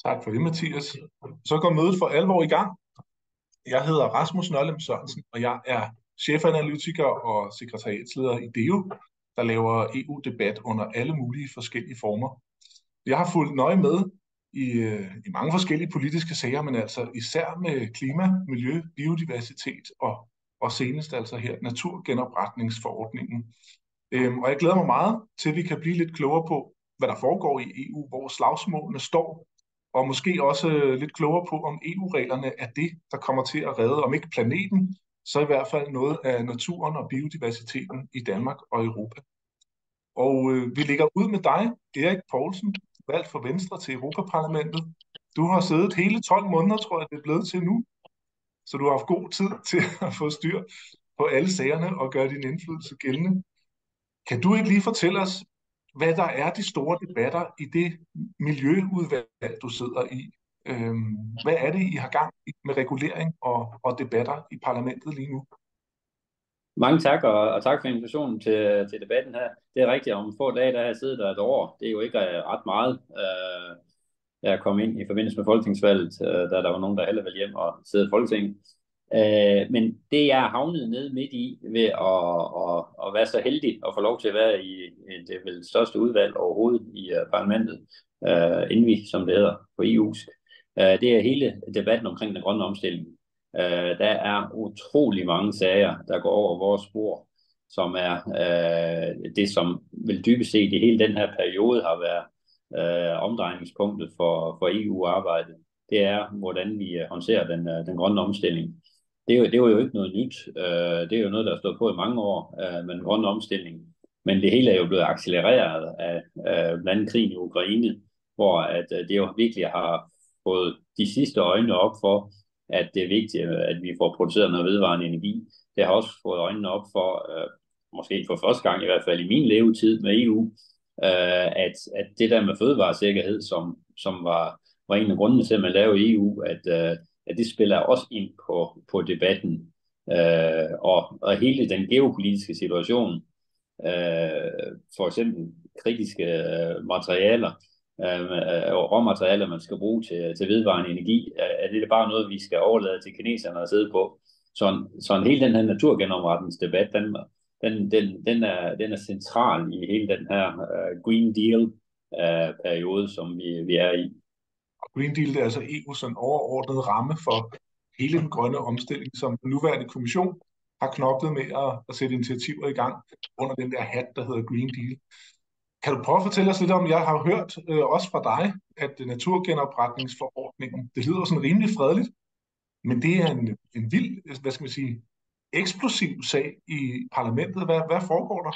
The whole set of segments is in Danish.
Tak for det, Mathias. Så går mødet for alvor i gang. Jeg hedder Rasmus Nørlem Sørensen, og jeg er chefanalytiker og sekretariatsleder i DEO, der laver EU-debat under alle mulige forskellige former. Jeg har fulgt nøje med i mange forskellige politiske sager, men altså især med klima, miljø, biodiversitet og senest altså her naturgenopretningsforordningen. Og jeg glæder mig meget til, at vi kan blive lidt klogere på, hvad der foregår i EU, hvor slagsmålene står, og måske også lidt klogere på, om EU-reglerne er det, der kommer til at redde, om ikke planeten, så i hvert fald noget af naturen og biodiversiteten i Danmark og Europa. Og vi lægger ud med dig, Erik Poulsen, valgt for Venstre til Europaparlamentet. Du har siddet hele 12 måneder, tror jeg, det er blevet til nu, så du har haft god tid til at få styr på alle sagerne og gøre din indflydelse gældende. Kan du ikke lige fortælle os, hvad der er de store debatter i det miljøudvalg, du sidder i? Hvad er det, I har gang i med regulering og debatter i parlamentet lige nu? Mange tak, og tak for invitationen til debatten her. Det er rigtigt, om få dage, der har jeg siddet der et år. Det er jo ikke ret meget. Jeg kom ind i forbindelse med folketingsvalget, da der var nogen, der hellere ville hjem og sidde i Folketinget. Men det, jeg er havnet nede midt i ved at være så heldig at få lov til at være i det vel største udvalg overhovedet i parlamentet, ENVI, som det hedder på EU's, det er hele debatten omkring den grønne omstilling. Der er utrolig mange sager, der går over vores spor, som er det, som vel dybest set i hele den her periode har været omdrejningspunktet for EU-arbejdet. Det er, hvordan vi håndterer den grønne omstilling. Det var jo ikke noget nyt. Det er jo noget, der har stået på i mange år med den grønne omstilling. Men det hele er jo blevet accelereret af blandt andet krigen i Ukraine, hvor at det jo virkelig har fået de sidste øjne op for, at det er vigtigt, at vi får produceret noget vedvarende energi. Det har også fået øjnene op for, måske for første gang i hvert fald i min levetid med EU, at det der med fødevaresikkerhed, som var en af grundene til, at man lavede EU, at det spiller også ind på debatten. Og hele den geopolitiske situation, for eksempel kritiske materialer, råmaterialer, man skal bruge til vedvarende energi, er det bare noget, vi skal overlade til kineserne at sidde på. Så hele den her naturgenopretningsdebat, den er central i hele den her Green Deal-periode, som vi er i. Green Deal, det er altså EU's sådan overordnede ramme for hele den grønne omstilling, som den nuværende kommission har knoklet med at sætte initiativer i gang under den der hat, der hedder Green Deal. Kan du prøve at fortælle os lidt om, jeg har hørt også fra dig, at naturgenopretningsforordningen, det lyder sådan rimelig fredeligt, men det er en vild, hvad skal man sige, eksplosiv sag i parlamentet. Hvad foregår der?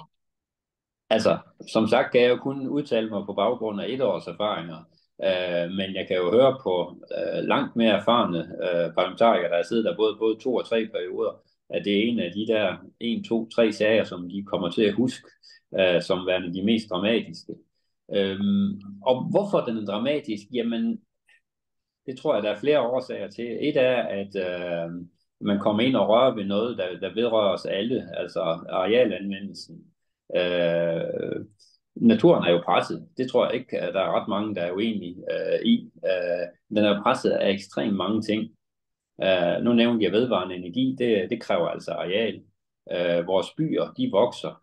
Altså, som sagt kan jeg jo kun udtale mig på baggrund af 1 års erfaringer, men jeg kan jo høre på langt mere erfarne parlamentarikere, der har siddet der både 2 og 3 perioder, at det er en af de der 1, 2, 3 sager, som de kommer til at huske som værende de mest dramatiske. Og hvorfor den er dramatisk? Jamen, det tror jeg, der er flere årsager til. Et er, at man kommer ind og rører ved noget, der vedrører os alle, altså arealanvendelsen. Naturen er jo presset. Det tror jeg ikke, at der er ret mange, der er uenige i. Den er presset af ekstremt mange ting. Nu nævnte jeg vedvarende energi. Det kræver altså areal. Vores byer, de vokser.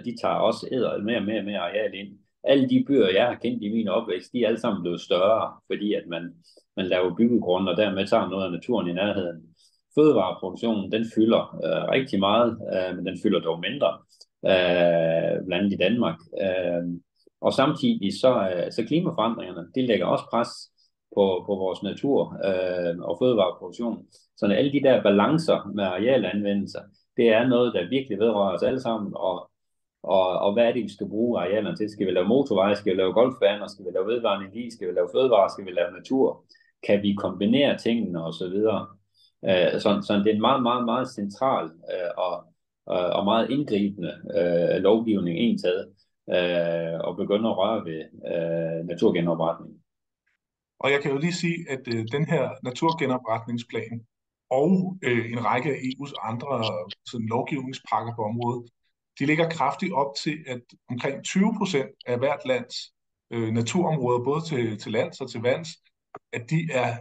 De tager også mere og mere areal ind. Alle de byer, jeg har kendt i min opvækst, de er alle sammen blevet større, fordi at man laver byggegrunde, og dermed tager noget af naturen i nærheden. Fødevareproduktionen, den fylder rigtig meget, men den fylder dog mindre, blandt andet i Danmark. Og samtidig så klimaforandringerne, det lægger også pres på vores natur og fødevareproduktion. Så alle de der balancer med arealanvendelser, det er noget, der virkelig vedrører os alle sammen, og hvad er det, vi skal bruge arealerne til? Skal vi lave motorveje? Skal vi lave golfbaner? Skal vi lave vedvarende energi? Skal vi lave fødevarer? Skal vi lave natur? Kan vi kombinere tingene og så videre? Så det er en meget, meget, meget central og meget indgribende lovgivning entaget og begynde at røre ved naturgenopretning. Og jeg kan jo lige sige, at den her naturgenopretningsplan og en række af EU's andre sådan, lovgivningspakker på området, de ligger kraftigt op til, at omkring 20% af hvert lands naturområder, både til lands og til vands, at de er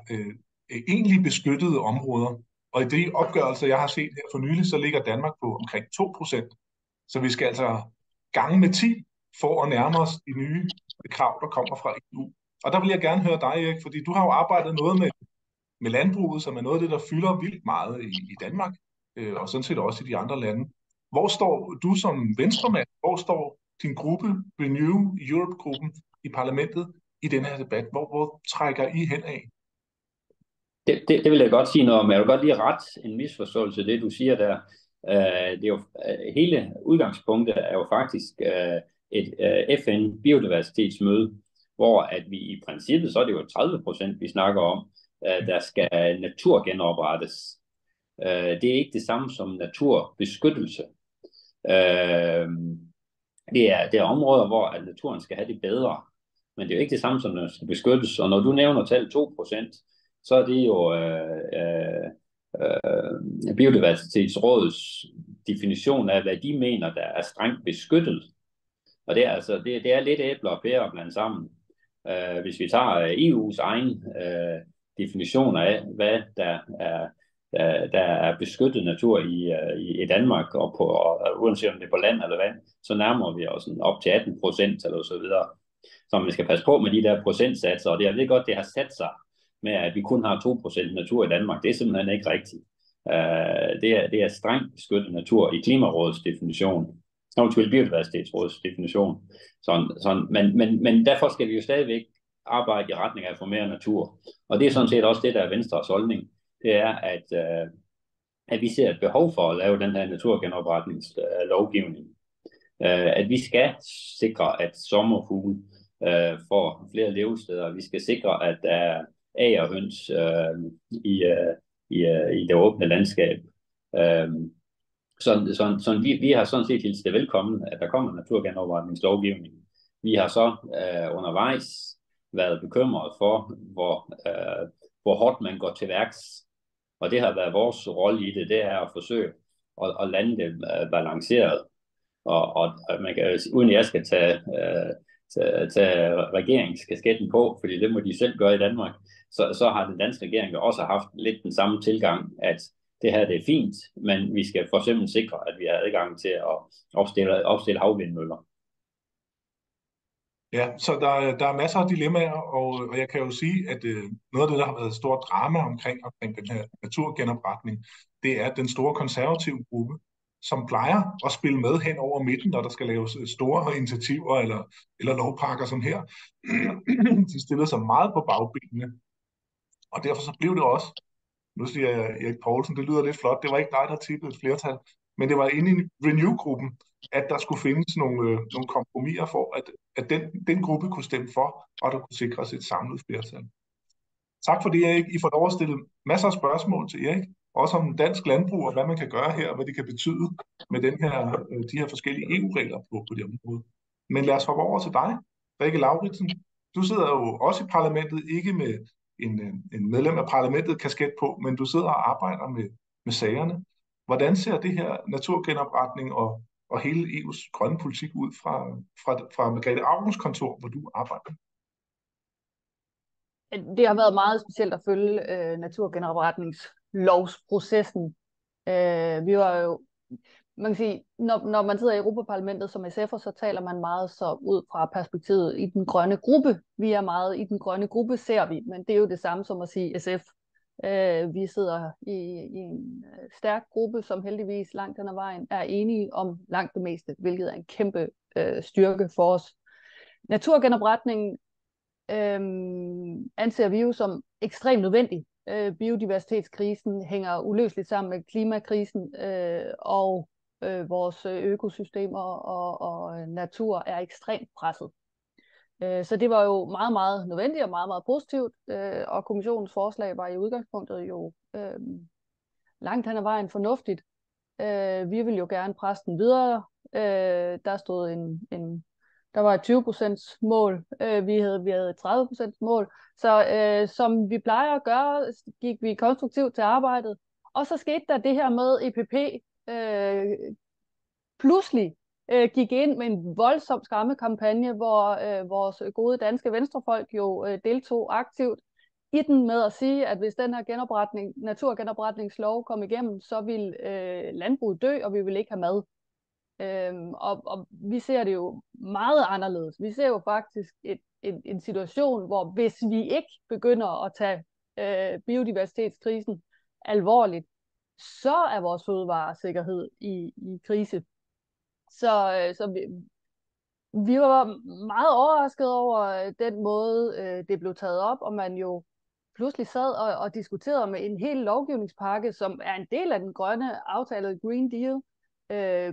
egentlig beskyttede områder. Og i de opgørelser, jeg har set her for nylig, så ligger Danmark på omkring 2%. Så vi skal altså gange med 10 for at nærme os de nye krav, der kommer fra EU. Og der vil jeg gerne høre dig, Erik, fordi du har jo arbejdet noget med landbruget, som er noget af det, der fylder vildt meget i Danmark, og sådan set også i de andre lande. Hvor står du som venstremand? Hvor står din gruppe, Renew Europe-gruppen, i parlamentet i denne her debat? Hvor trækker I hen af? Det vil jeg godt sige noget om. Jeg vil godt lige rette en misforståelse, det du siger der. Det er jo, hele udgangspunktet er jo faktisk et FN-biodiversitetsmøde, hvor at vi i princippet, så er det jo 30%, vi snakker om, der skal naturgenoprettes. Det er ikke det samme som naturbeskyttelse. Det er områder, hvor at naturen skal have det bedre, men det er jo ikke det samme som, den skal beskyttes. Og når du nævner tal 2%, så er det jo Biodiversitetsrådets definition af, hvad de mener, der er strengt beskyttet. Og det er, altså, det er lidt æbler og pærer blandt sammen. Hvis vi tager EU's egen definition af, hvad der er beskyttet natur i Danmark, og uanset om det er på land eller vand, så nærmer vi os op til 18% eller så videre. Så man skal passe på med de der procentsatser, og det er godt, det har sat sig med, at vi kun har 2% natur i Danmark. Det er simpelthen ikke rigtigt. Det er strengt beskyttet natur i Klimarådets definition, og til Biodiversitetsrådets definition. Men derfor skal vi jo stadigvæk arbejde i retning af at få mere natur. Og det er sådan set også det, der er Venstres holdning. Det er, at vi ser et behov for at lave den her naturgenopretningslovgivning. At vi skal sikre, at sommerfugle får flere levesteder. Vi skal sikre, at der er agerhøns i det åbne landskab. Så vi har sådan set hilst det velkommen, at der kommer naturgenopretningslovgivning. Vi har så undervejs været bekymret for, hvor hårdt man går til værks. Og det har været vores rolle i det, det er at forsøge at lande det balanceret. Og man kan, uden jeg skal tage regeringskasketten på, fordi det må de selv gøre i Danmark, så har den danske regering også haft lidt den samme tilgang, at det her det er fint, men vi skal for eksempel sikre, at vi har adgang til at opstille havvindmøller. Ja, så der er masser af dilemmaer, og jeg kan jo sige, at noget af det, der har været et stort drama omkring den her naturgenopretning, det er den store konservative gruppe, som plejer at spille med hen over midten, når der skal laves store initiativer eller lovpakker som her. De stillede sig meget på bagbenene, og derfor så blev det også, nu siger jeg Erik Poulsen, det lyder lidt flot, det var ikke dig, der tippede et flertal, men det var inde i Renew-gruppen, at der skulle findes nogle kompromiser for, at den gruppe kunne stemme for, og der kunne sikres et samlet flertal. Tak for det, Erik. I får lov at stille masser af spørgsmål til Erik, også om dansk landbrug og hvad man kan gøre her, og hvad det kan betyde med de her forskellige EU-regler på det område. Men lad os hoppe over til dig, Rikke Lauridsen. Du sidder jo også i parlamentet, ikke med en medlem af parlamentet kasket på, men du sidder og arbejder med sagerne. Hvordan ser det her naturgenopretning og hele EU's grønne politik ud fra Margrethe Augens kontor, hvor du arbejder? Det har været meget specielt at følge naturgenopretningslovsprocessen. Vi var jo, man kan sige, når man sidder i Europaparlamentet som SF'er, så taler man meget så ud fra perspektivet i den grønne gruppe. Vi er meget i den grønne gruppe, ser vi, men det er jo det samme som at sige SF. Vi sidder i en stærk gruppe, som heldigvis langt hen ad vejen er enige om langt det meste, hvilket er en kæmpe styrke for os. Naturgenopretningen anser vi jo som ekstremt nødvendig. Biodiversitetskrisen hænger uløseligt sammen med klimakrisen, og vores økosystemer og natur er ekstremt presset. Så det var jo meget, meget nødvendigt og meget, meget positivt, og kommissionens forslag var i udgangspunktet jo langt hen ad vejen fornuftigt. Vi vil jo gerne presse den videre. Der stod der var et 20% mål, vi havde et 30% mål, så som vi plejer at gøre, gik vi konstruktivt til arbejdet, og så skete der det her med EPP pludselig gik ind med en voldsom skræmmekampagne, hvor vores gode danske venstrefolk jo deltog aktivt i den med at sige, at hvis den her naturgenopretningslov kom igennem, så vil landbruget dø, og vi vil ikke have mad. Og vi ser det jo meget anderledes. Vi ser jo faktisk en situation, hvor hvis vi ikke begynder at tage biodiversitetskrisen alvorligt, så er vores fødevaresikkerhed i krise. Så vi var meget overrasket over den måde, det blev taget op, og man jo pludselig sad og diskuterede med en hel lovgivningspakke, som er en del af den grønne aftale, Green Deal.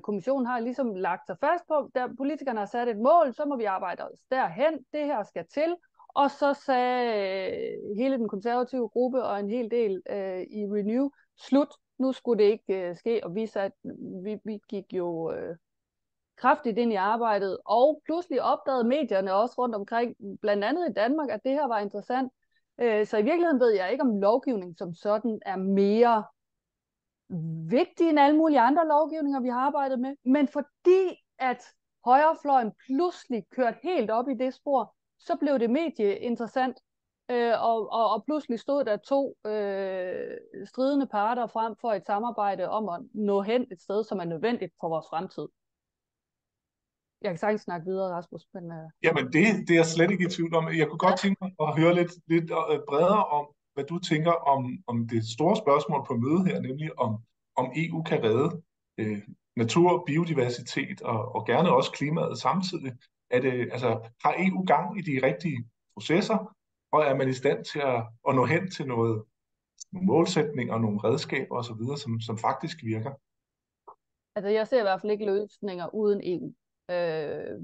Kommissionen har ligesom lagt sig fast på, da politikerne har sat et mål, så må vi arbejde os derhen, det her skal til. Og så sagde hele den konservative gruppe og en hel del i Renew, slut, nu skulle det ikke ske, og vi gik jo kraftigt ind i arbejdet, og pludselig opdagede medierne også rundt omkring, blandt andet i Danmark, at det her var interessant. Så i virkeligheden ved jeg ikke, om lovgivning som sådan er mere vigtig end alle mulige andre lovgivninger, vi har arbejdet med, men fordi at højrefløjen pludselig kørte helt op i det spor, så blev det medieinteressant, og pludselig stod der to stridende parter frem for et samarbejde om at nå hen et sted, som er nødvendigt for vores fremtid. Jeg kan sagtens snakke videre, Rasmus. Men Jamen, det er jeg slet ikke i tvivl om. Jeg kunne godt tænke mig at høre lidt bredere om, hvad du tænker om det store spørgsmål på mødet her, nemlig om EU kan redde natur, biodiversitet og gerne også klimaet samtidig. Har EU gang i de rigtige processer, og er man i stand til at nå hen til nogle målsætninger og nogle redskaber osv., som faktisk virker? Altså, jeg ser i hvert fald ikke løsninger uden EU.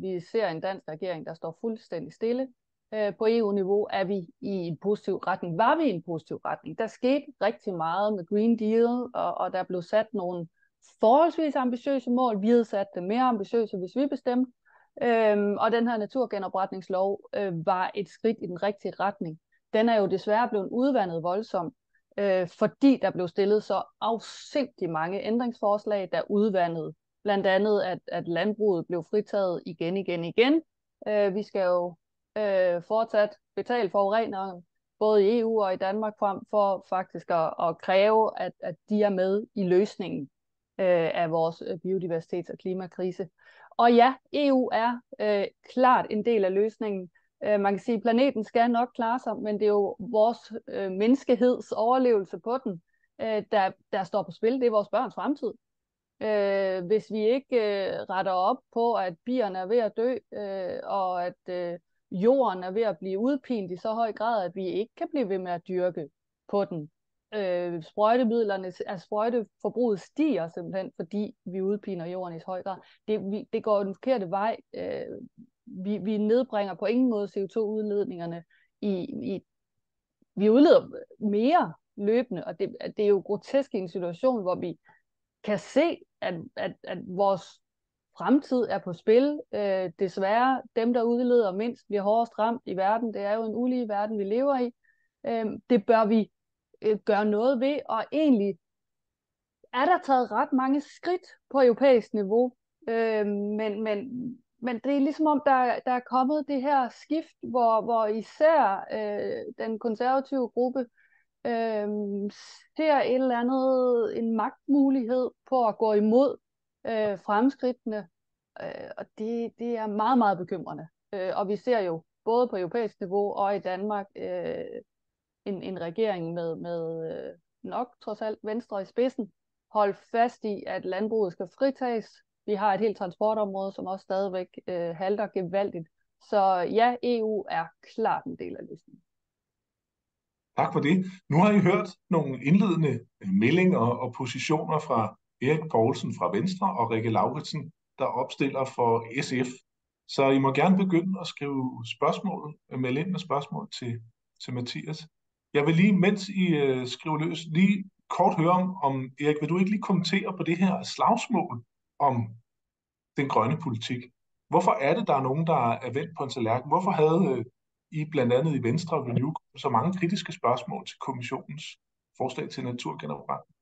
Vi ser en dansk regering, der står fuldstændig stille. På EU-niveau er vi i en positiv retning. Var vi i en positiv retning? Der skete rigtig meget med Green Deal, og der blev sat nogle forholdsvis ambitiøse mål. Vi havde sat det mere ambitiøse, hvis vi bestemte. Og den her naturgenopretningslov var et skridt i den rigtige retning. Den er jo desværre blevet udvandet voldsomt, fordi der blev stillet så afsindig mange ændringsforslag, der udvandede. Blandt andet, at landbruget blev fritaget igen. Vi skal jo fortsat betale forurenere, både i EU og i Danmark, frem for faktisk at kræve, at de er med i løsningen af vores biodiversitets- og klimakrise. Og ja, EU er klart en del af løsningen. Man kan sige, at planeten skal nok klare sig, men det er jo vores menneskeheds overlevelse på den, der står på spil. Det er vores børns fremtid. Hvis vi ikke retter op på, at bierne er ved at dø, og at jorden er ved at blive udpint i så høj grad, at vi ikke kan blive ved med at dyrke på den. Sprøjteforbruget stiger simpelthen, fordi vi udpiner jorden i så høj grad. Det går den forkerte vej. Vi nedbringer på ingen måde CO2-udledningerne. Vi udleder mere løbende, og det er jo grotesk i en situation, hvor vi kan se, at vores fremtid er på spil. Desværre, dem, der udleder mindst, bliver hårdest ramt i verden. Det er jo en ulige verden, vi lever i. Det bør vi gøre noget ved, og egentlig er der taget ret mange skridt på europæisk niveau, men det er ligesom om, der er kommet det her skift, hvor især den konservative gruppe ser et eller andet, en magtmulighed på at gå imod fremskridtene, og det er meget, meget bekymrende. Og vi ser jo både på europæisk niveau og i Danmark en regering med nok trods alt Venstre i spidsen, holde fast i, at landbruget skal fritages. Vi har et helt transportområde, som også stadigvæk halter gevaldigt. Så ja, EU er klart en del af løsningen. Tak for det. Nu har I hørt nogle indledende meldinger og positioner fra Erik Poulsen fra Venstre og Rikke Lauridsen, der opstiller for SF. Så I må gerne begynde at skrive spørgsmål, melde ind med spørgsmål til Mathias. Jeg vil lige, mens I skriver løs, lige kort høre om Erik, vil du ikke lige kommentere på det her slagsmål om den grønne politik? Hvorfor er det, der er nogen, der er vendt på en tallerken? Hvorfor havde I blandt andet i Venstre og Renew så mange kritiske spørgsmål til kommissionens forslag til naturgenopretning?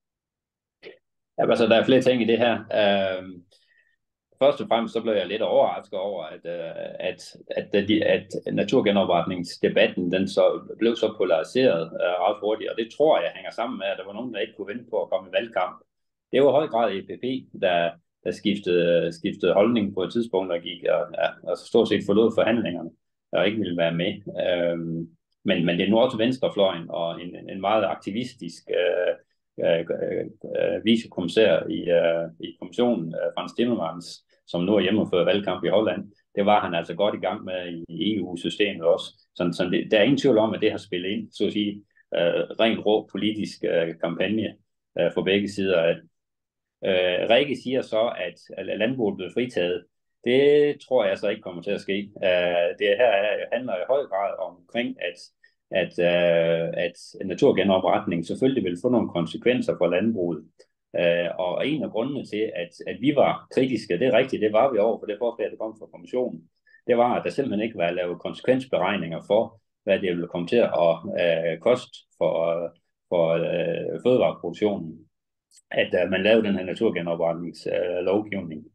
Ja, altså, der er flere ting i det her. først og fremmest så blev jeg lidt overrasket over, at naturgenopretningsdebatten den så blev så polariseret ret hurtigt, og det tror jeg hænger sammen med, at der var nogen, der ikke kunne vente på at komme i valgkamp. Det var i høj grad EPP, der skiftede holdning på et tidspunkt, der gik og stort set forlod forhandlingerne, og ikke ville være med. Men det er nu også venstrefløjen og en meget aktivistisk vicekommissær i kommissionen, Frans Timmermans, som nu er hjemme og fører valgkamp i Holland. Det var han altså godt i gang med i EU-systemet også. Så der er ingen tvivl om, at det har spillet ind, så at sige, rent rå politisk kampagne for begge sider. Rikke siger så, at landbruget blev fritaget. Det tror jeg så ikke kommer til at ske. Det her handler i høj grad omkring, at naturgenopretning selvfølgelig vil få nogle konsekvenser for landbruget. Og en af grundene til, at vi var kritiske, det er rigtigt, det var vi over for det forslag, der kom fra kommissionen, det var, at der simpelthen ikke var lavet konsekvensberegninger for, hvad det ville komme til at koste for fødevareproduktionen, at man lavede den her naturgenopretningslovgivning.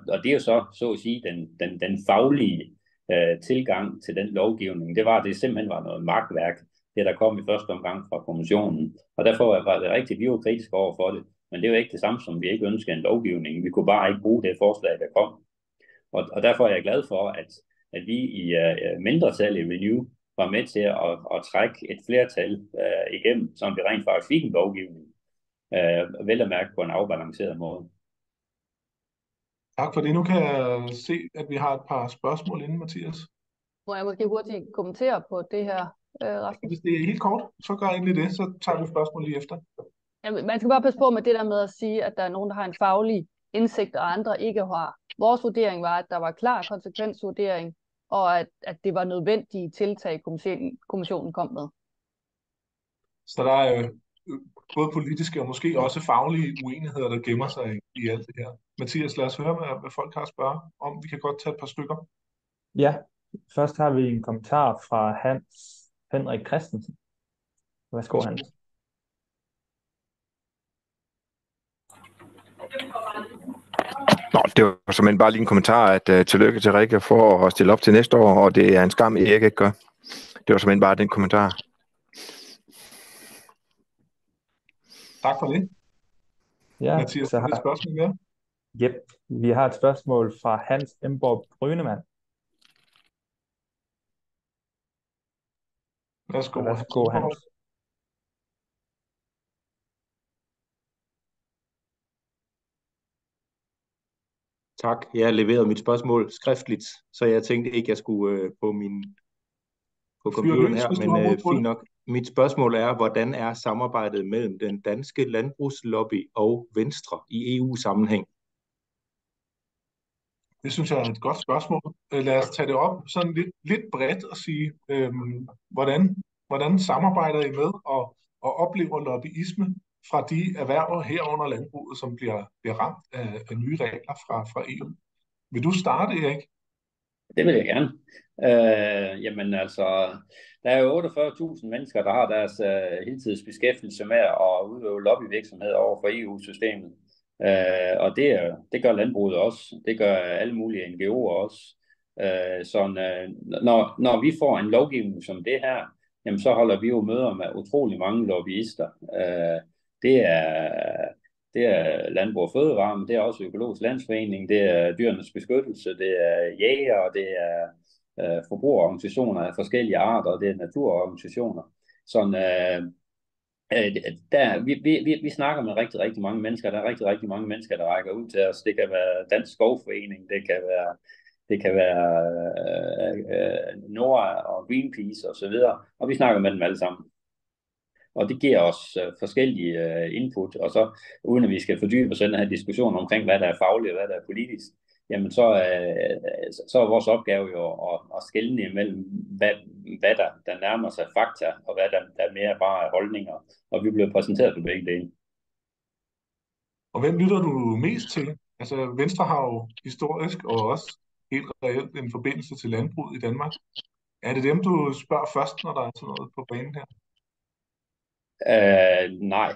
Og det er jo så at sige den faglige tilgang til den lovgivning. Det var, at det simpelthen var noget magtværk, det der kom i første omgang fra kommissionen. Og derfor var det rigtigt, vi var kritiske over for det. Men det er jo ikke det samme, som vi ikke ønskede en lovgivning. Vi kunne bare ikke bruge det forslag, der kom. Og derfor er jeg glad for, at vi i mindretal i Renew var med til at trække et flertal igennem, som vi rent faktisk fik en lovgivning. Vel at mærke på en afbalanceret måde. Tak for det. Nu kan jeg se, at vi har et par spørgsmål inden, Mathias. Må jeg måske hurtigt kommentere på det her, Rasmus? Hvis det er helt kort, så gør egentlig det, så tager vi spørgsmål lige efter. Ja, man skal bare passe på med det der med at sige, at der er nogen, der har en faglig indsigt, og andre ikke har. Vores vurdering var, at der var klar konsekvensvurdering, og at det var nødvendige tiltag, kommissionen kom med. Så der er både politiske og måske også faglige uenigheder, der gemmer sig i alt det her. Mathias, lad os høre, hvad folk har at spørge om. Vi kan godt tage et par stykker. Ja, først har vi en kommentar fra Hans Henrik Christensen. Værsgo, Hans. Nå, det var simpelthen bare lige en kommentar, at tillykke til Rikke for at stille op til næste år, og det er en skam, Erik ikke gør. Det var simpelthen bare den kommentar. Tak for det. Ja, Mathias, så har du et spørgsmål mere? Yep, vi har et spørgsmål fra Hans Emborg Brynemann. Værsgo, Hans. Tak. Jeg leverede mit spørgsmål skriftligt, så jeg tænkte ikke, jeg skulle på computeren her, men fint nok. Mit spørgsmål er, hvordan er samarbejdet mellem den danske landbrugslobby og Venstre i EU-sammenhæng? Det synes jeg er et godt spørgsmål. Lad os tage det op sådan lidt bredt og sige, hvordan samarbejder I med og oplever lobbyisme fra de erhverv herunder landbruget, som bliver ramt af nye regler fra EU. Vil du starte, Erik? Det vil jeg gerne. Jamen altså, der er jo 48.000 mennesker, der har deres heltidsbeskæftigelse med at udøve lobbyvirksomhed over for EU-systemet. Og det gør landbruget også. Det gør alle mulige NGO'er også. Når vi får en lovgivning som det her, jamen så holder vi jo møder med utrolig mange lobbyister. Det er Landbrug og Fødevare, men det er også Økologisk Landsforening, det er Dyrenes Beskyttelse, det er jæger, det er forbrugerorganisationer af forskellige arter, det er naturorganisationer. Vi snakker med rigtig, rigtig mange mennesker. Der er rigtig, rigtig mange mennesker, der rækker ud til os. Det kan være Dansk Skovforening, det kan være NOAH og Greenpeace osv., og vi snakker med dem alle sammen. Og det giver os forskellige input, og så uden at vi skal fordybe os i den her diskussion omkring, hvad der er fagligt og hvad der er politisk, jamen så er vores opgave jo at skelne imellem, hvad der nærmer sig fakta, og hvad der mere bare er holdninger. Og vi bliver præsenteret på begge dele. Og hvem lytter du mest til? Altså Venstre har jo historisk og også helt reelt en forbindelse til landbruget i Danmark. Er det dem, du spørger først, når der er sådan noget på banen her? Nej.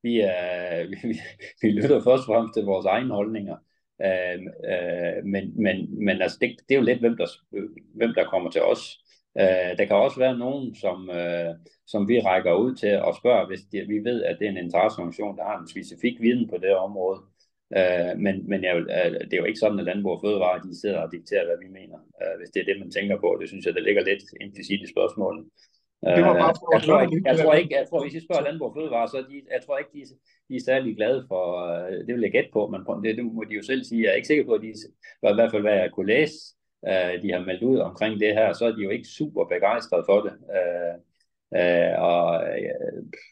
vi lytter først og fremmest til vores egne holdninger. Men altså, det er jo lidt, hvem der kommer til os. Der kan også være nogen, som vi rækker ud til og spørger, hvis vi ved, at det er en interesseorganisation, der har en specifik viden på det område. Men det er jo ikke sådan, at Landbrug og Fødevare, de sidder og dikterer, hvad vi mener. Hvis det er det, man tænker på, det synes jeg, der ligger lidt implicit i spørgsmålet. Det var bare for jeg tror, hvis I spørger Landbrug og Fødevare, så jeg tror ikke, de er særlig glade for, det vil jeg gætte på, men det må de jo selv sige. Jeg er ikke sikker på, at de, i hvert fald hvad jeg kunne læse, de har meldt ud omkring det her, så er de jo ikke super begejstrede for det.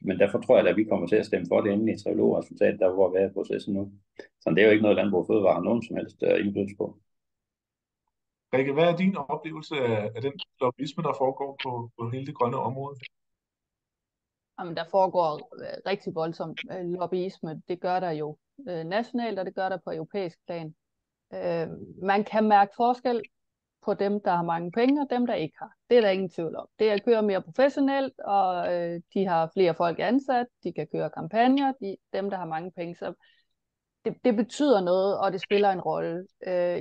Men derfor tror jeg, at vi kommer til at stemme for det endelige trilogresultat, der hvor vi er i processen nu. Så det er jo ikke noget, Landbrug og Fødevare har nogen som helst indflydelse på. Rikke, hvad er din oplevelse af den lobbyisme, der foregår på hele det grønne område? Jamen, der foregår rigtig voldsom lobbyisme. Det gør der jo nationalt, og det gør der på europæisk plan. Man kan mærke forskel på dem, der har mange penge, og dem, der ikke har. Det er der ingen tvivl om. Det er at køre mere professionelt, og de har flere folk ansat, de kan køre kampagner, dem, der har mange penge. Så det betyder noget, og det spiller en rolle.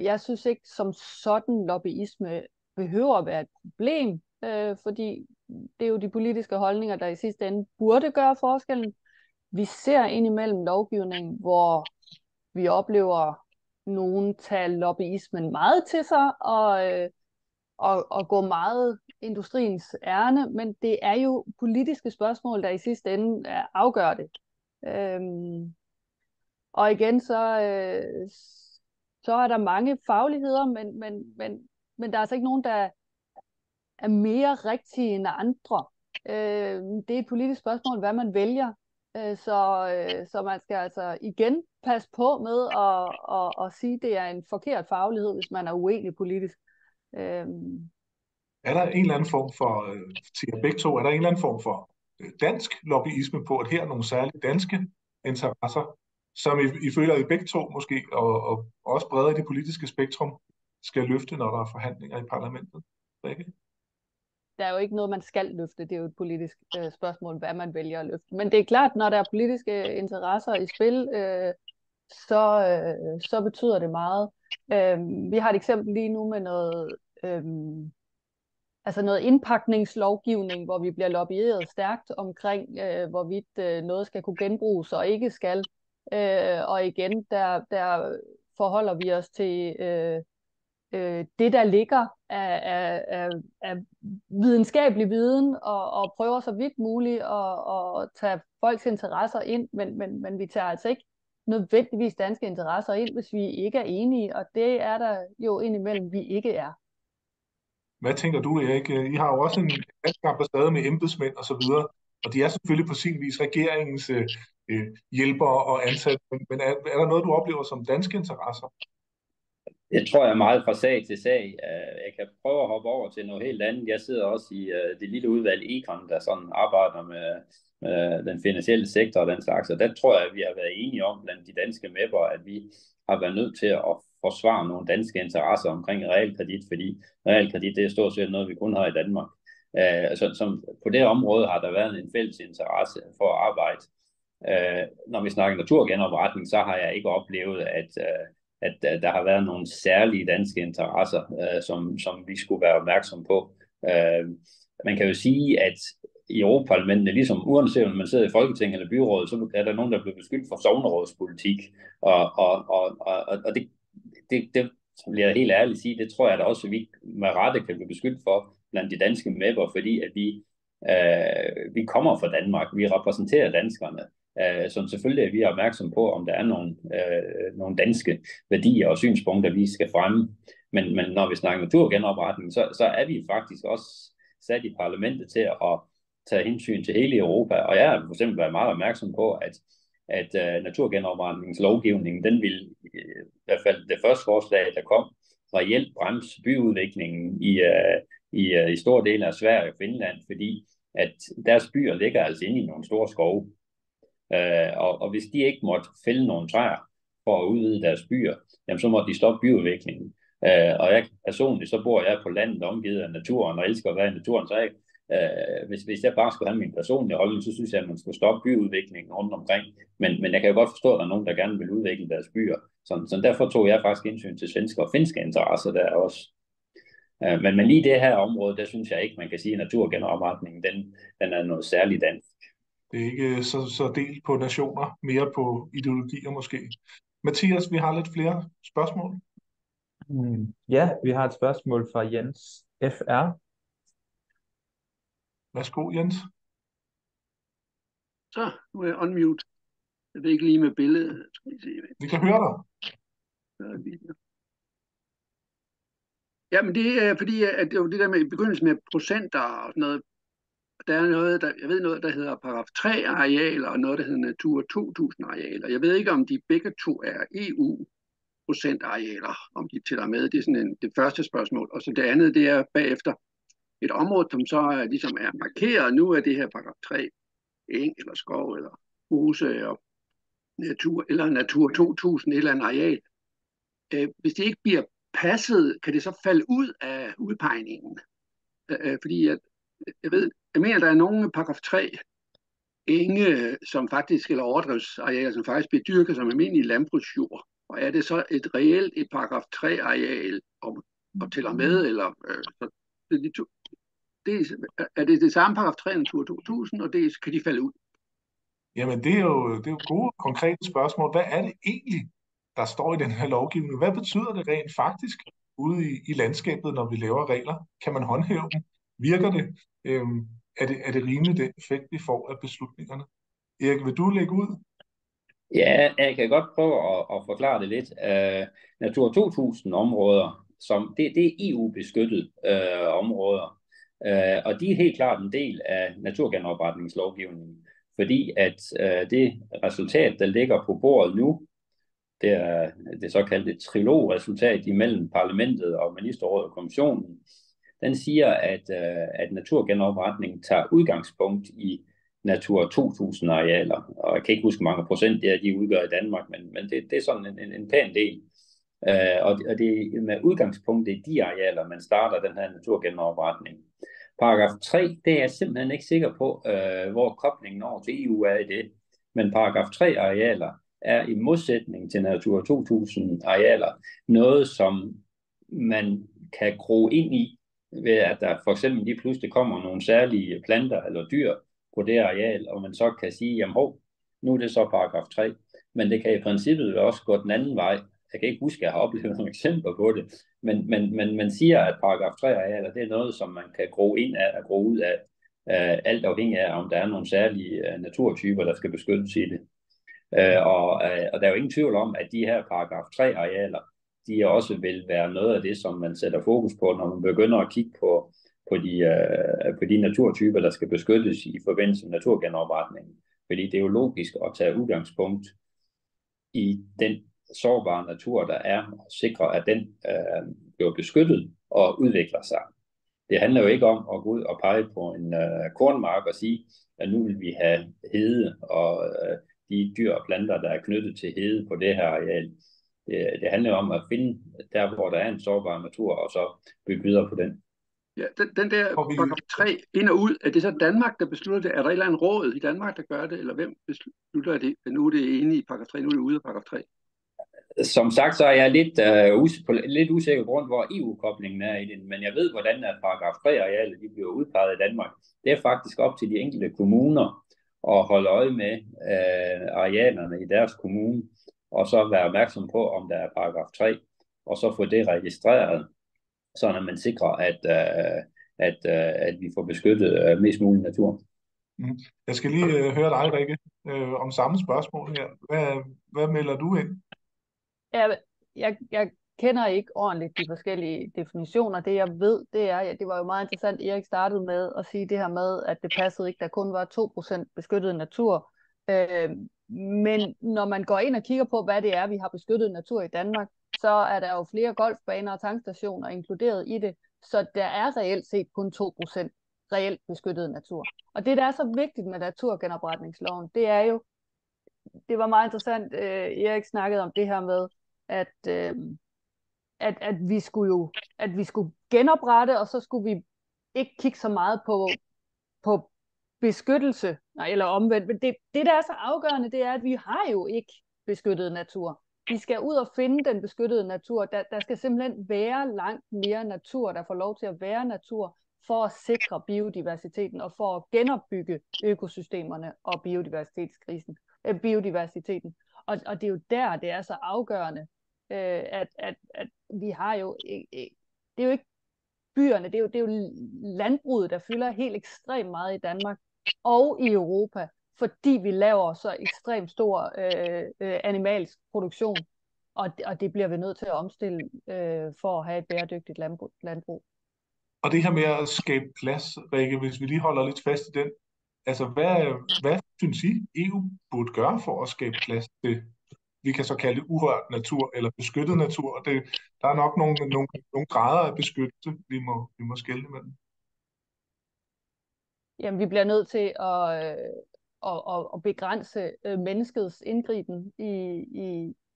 Jeg synes ikke, som sådan lobbyisme behøver at være et problem, fordi det er jo de politiske holdninger, der i sidste ende burde gøre forskellen. Vi ser indimellem lovgivning, hvor vi oplever nogen tage lobbyismen meget til sig og gå meget industriens ærne, men det er jo politiske spørgsmål, der i sidste ende afgør det. Og igen, så er der mange fagligheder, men der er altså ikke nogen, der er mere rigtige end andre. Det er et politisk spørgsmål, hvad man vælger. Så man skal altså igen passe på med at sige, at det er en forkert faglighed, hvis man er uenig politisk. Er der en eller anden form for, til jer begge to, er der en eller anden form for dansk lobbyisme på, at her er nogle særlige danske interesser, som I føler, at I begge to måske, og også bredere i det politiske spektrum, skal løfte, når der er forhandlinger i parlamentet? Rikke? Der er jo ikke noget, man skal løfte. Det er jo et politisk spørgsmål, hvad man vælger at løfte. Men det er klart, når der er politiske interesser i spil, så betyder det meget. Vi har et eksempel lige nu med noget indpakningslovgivning, hvor vi bliver lobbyeret stærkt omkring, hvorvidt noget skal kunne genbruges og ikke skal. Og igen, der forholder vi os til det, der ligger af videnskabelig viden, og prøver så vidt muligt at tage folks interesser ind, men vi tager altså ikke nødvendigvis danske interesser ind, hvis vi ikke er enige, og det er der jo indimellem, vi ikke er. Hvad tænker du, Erik? I har jo også en dansk ambassade med embedsmænd og så videre, og de er selvfølgelig på sin vis regeringens hjælpere og ansatte, men er der noget, du oplever som danske interesser? Jeg tror, jeg er meget fra sag til sag. Jeg kan prøve at hoppe over til noget helt andet. Jeg sidder også i det lille udvalg Econ, der sådan arbejder med den finansielle sektor og den slags. Og der tror jeg, at vi har været enige om blandt de danske MEP'er, at vi har været nødt til at forsvare nogle danske interesser omkring realkredit, fordi realkredit det er stort set noget, vi kun har i Danmark. Så på det område har der været en fælles interesse for at arbejde. Når vi snakker naturgenopretning, så har jeg ikke oplevet, at der har været nogle særlige danske interesser, som vi skulle være opmærksom på. Man kan jo sige, at i Europaparlamentet, ligesom uanset om man sidder i Folketinget eller byrådet, så er der nogen, der bliver beskyldt for sognerådspolitik. Og det bliver jeg helt ærligt sige, det tror jeg da også, at vi med rette kan blive beskyldt for blandt de danske MEP'er, fordi at vi kommer fra Danmark, vi repræsenterer danskerne. Så selvfølgelig er vi opmærksom på, om der er nogle danske værdier og synspunkter, vi skal fremme. Men når vi snakker naturgenopretning, så er vi faktisk også sat i parlamentet til at tage hensyn til hele Europa. Og jeg har for eksempel været meget opmærksom på, at naturgenopretningslovgivningen, den vil i hvert fald det første forslag, der kom, reelt bremse byudviklingen i store dele af Sverige og Finland, fordi at deres byer ligger altså inde i nogle store skove. Og hvis de ikke måtte fælde nogle træer for at udvide deres byer, jamen så måtte de stoppe byudviklingen. Og jeg personligt, så bor jeg på landet omgivet af naturen og elsker at være i naturen, så Hvis jeg bare skulle have min personlige holdning, så synes jeg, at man skulle stoppe byudviklingen rundt omkring. Men jeg kan jo godt forstå, at der er nogen, der gerne vil udvikle deres byer. Så derfor tog jeg faktisk indsyn til svenske og finske interesser der også. Men lige det her område, der synes jeg ikke, man kan sige, at naturgenopretningen, den er noget særligt dansk. Det er ikke så delt på nationer, mere på ideologier måske. Mathias, vi har lidt flere spørgsmål. Ja, vi har et spørgsmål fra Jens FR. Værsgo, Jens. Så, nu er jeg unmute. Jeg ved ikke lige med billedet. Skal vi se. Vi kan høre dig. Ja, men det er fordi, at det var det der med i begyndelsen med procenter og sådan noget. Der er noget, jeg ved noget, der hedder paragraf 3 arealer, og noget, der hedder Natura 2000 arealer. Jeg ved ikke, om de begge to er EU-procentarealer, om de tæller med. Det er sådan det første spørgsmål. Og så det andet, det er bagefter et område, som så ligesom er markeret. Nu er det her paragraf 3 eng eller skov eller huse og natur 2000 et eller andet areal. Hvis det ikke bliver passet, kan det så falde ud af udpegningen? Fordi jeg mener, der er nogle paragraf 3 enge, som faktisk, eller overdrivsarealer, som faktisk bliver dyrket som almindelig landbrugsjord. Og er det så et reelt et paragraf 3 areal og tæller med, eller er det samme paragraf 3 Natur 2000, og det kan de falde ud? Jamen, det er jo gode, konkrete spørgsmål. Hvad er det egentlig, der står i den her lovgivning? Hvad betyder det rent faktisk ude i landskabet, når vi laver regler? Kan man håndhæve dem? Virker det? Er det rimeligt, den effekt, vi får af beslutningerne? Erik, vil du lægge ud? Ja, jeg kan godt prøve at forklare det lidt. Natur 2000 områder, det er EU-beskyttet områder, og de er helt klart en del af naturgenopretningslovgivningen, fordi at det resultat, der ligger på bordet nu, det er det såkaldte trilogresultat imellem parlamentet og ministerrådet og kommissionen. Den siger, at naturgenopretningen tager udgangspunkt i Natur 2000 arealer, og jeg kan ikke huske, hvor mange procent det er, de udgør i Danmark, men det er sådan en pæn del. Og det er med udgangspunkt i de arealer, man starter den her naturgenopretning. Paragraf 3, det er jeg simpelthen ikke sikker på, hvor koblingen over til EU er i det. Men paragraf 3 arealer er i modsætning til Natur 2000 arealer noget, som man kan gro ind i, ved at der for eksempel lige pludselig kommer nogle særlige planter eller dyr på det areal, og man så kan sige, jamen nu er det så paragraf 3. Men det kan i princippet også gå den anden vej. Jeg kan ikke huske, at jeg har oplevet nogle eksempler på det, men man siger, at paragraf 3 arealer, det er noget, som man kan gro ind af og gro ud af, alt afhængig af, om der er nogle særlige naturtyper, der skal beskyttes i det. Og der er jo ingen tvivl om, at de her paragraf 3 arealer, de også vil være noget af det, som man sætter fokus på, når man begynder at kigge på de naturtyper, der skal beskyttes i forbindelse med naturgenopretningen. Fordi det er jo logisk at tage udgangspunkt i den sårbare natur, der er, og sikre, at den bliver beskyttet og udvikler sig. Det handler jo ikke om at gå ud og pege på en kornmark og sige, at nu vil vi have hede og de dyr og planter, der er knyttet til hede på det her areal. Det handler om at finde der, hvor der er en sårbar natur, og så bygge videre på den. Ja, den der paragraf 3 ind og ud, er det så Danmark, der beslutter det? Er der et eller andet råd i Danmark, der gør det? Eller hvem beslutter det? Nu er det inde i paragraf 3, nu er det ude af paragraf 3. Som sagt, så er jeg lidt usikker på grund, hvor EU-koblingen er i det, men jeg ved, hvordan at paragraf 3-arealer de bliver udpeget i Danmark. Det er faktisk op til de enkelte kommuner at holde øje med arealerne i deres kommune, og så være opmærksom på, om der er paragraf 3, og så få det registreret, så når man sikrer, at vi får beskyttet mest mulig natur. Jeg skal lige høre dig, Rikke, om samme spørgsmål her. Hvad melder du ind? Jeg kender ikke ordentligt de forskellige definitioner. Det jeg ved, det var jo meget interessant, Erik startede med at sige det her med, at det passede ikke, der kun var 2% beskyttet natur. Men når man går ind og kigger på, hvad det er, vi har beskyttet natur i Danmark, så er der jo flere golfbaner og tankstationer inkluderet i det, så der er reelt set kun 2% reelt beskyttet natur. Og det, der er så vigtigt med naturgenopretningsloven, det er jo, det var meget interessant, Erik snakkede om det her med, at vi skulle genoprette, og så skulle vi ikke kigge så meget på beskyttelse, nej, eller omvendt. Men det, der er så afgørende, det er, at vi har jo ikke beskyttet natur. Vi skal ud og finde den beskyttede natur. Der skal simpelthen være langt mere natur, der får lov til at være natur, for at sikre biodiversiteten og for at genopbygge økosystemerne og biodiversiteten. Og det er jo der, det er så afgørende, at vi har jo det er jo ikke byerne, det er jo landbruget, der fylder helt ekstremt meget i Danmark og i Europa, fordi vi laver så ekstremt stor animalsk produktion, og det bliver vi nødt til at omstille for at have et bæredygtigt landbrug. Og det her med at skabe plads, Rikke, hvis vi lige holder lidt fast i den, altså hvad synes I, EU burde gøre for at skabe plads til, vi kan så kalde det urørt natur eller beskyttet natur, og der er nok nogle grader af beskyttelse, vi må skelne imellem. Jamen, vi bliver nødt til at begrænse menneskets indgriben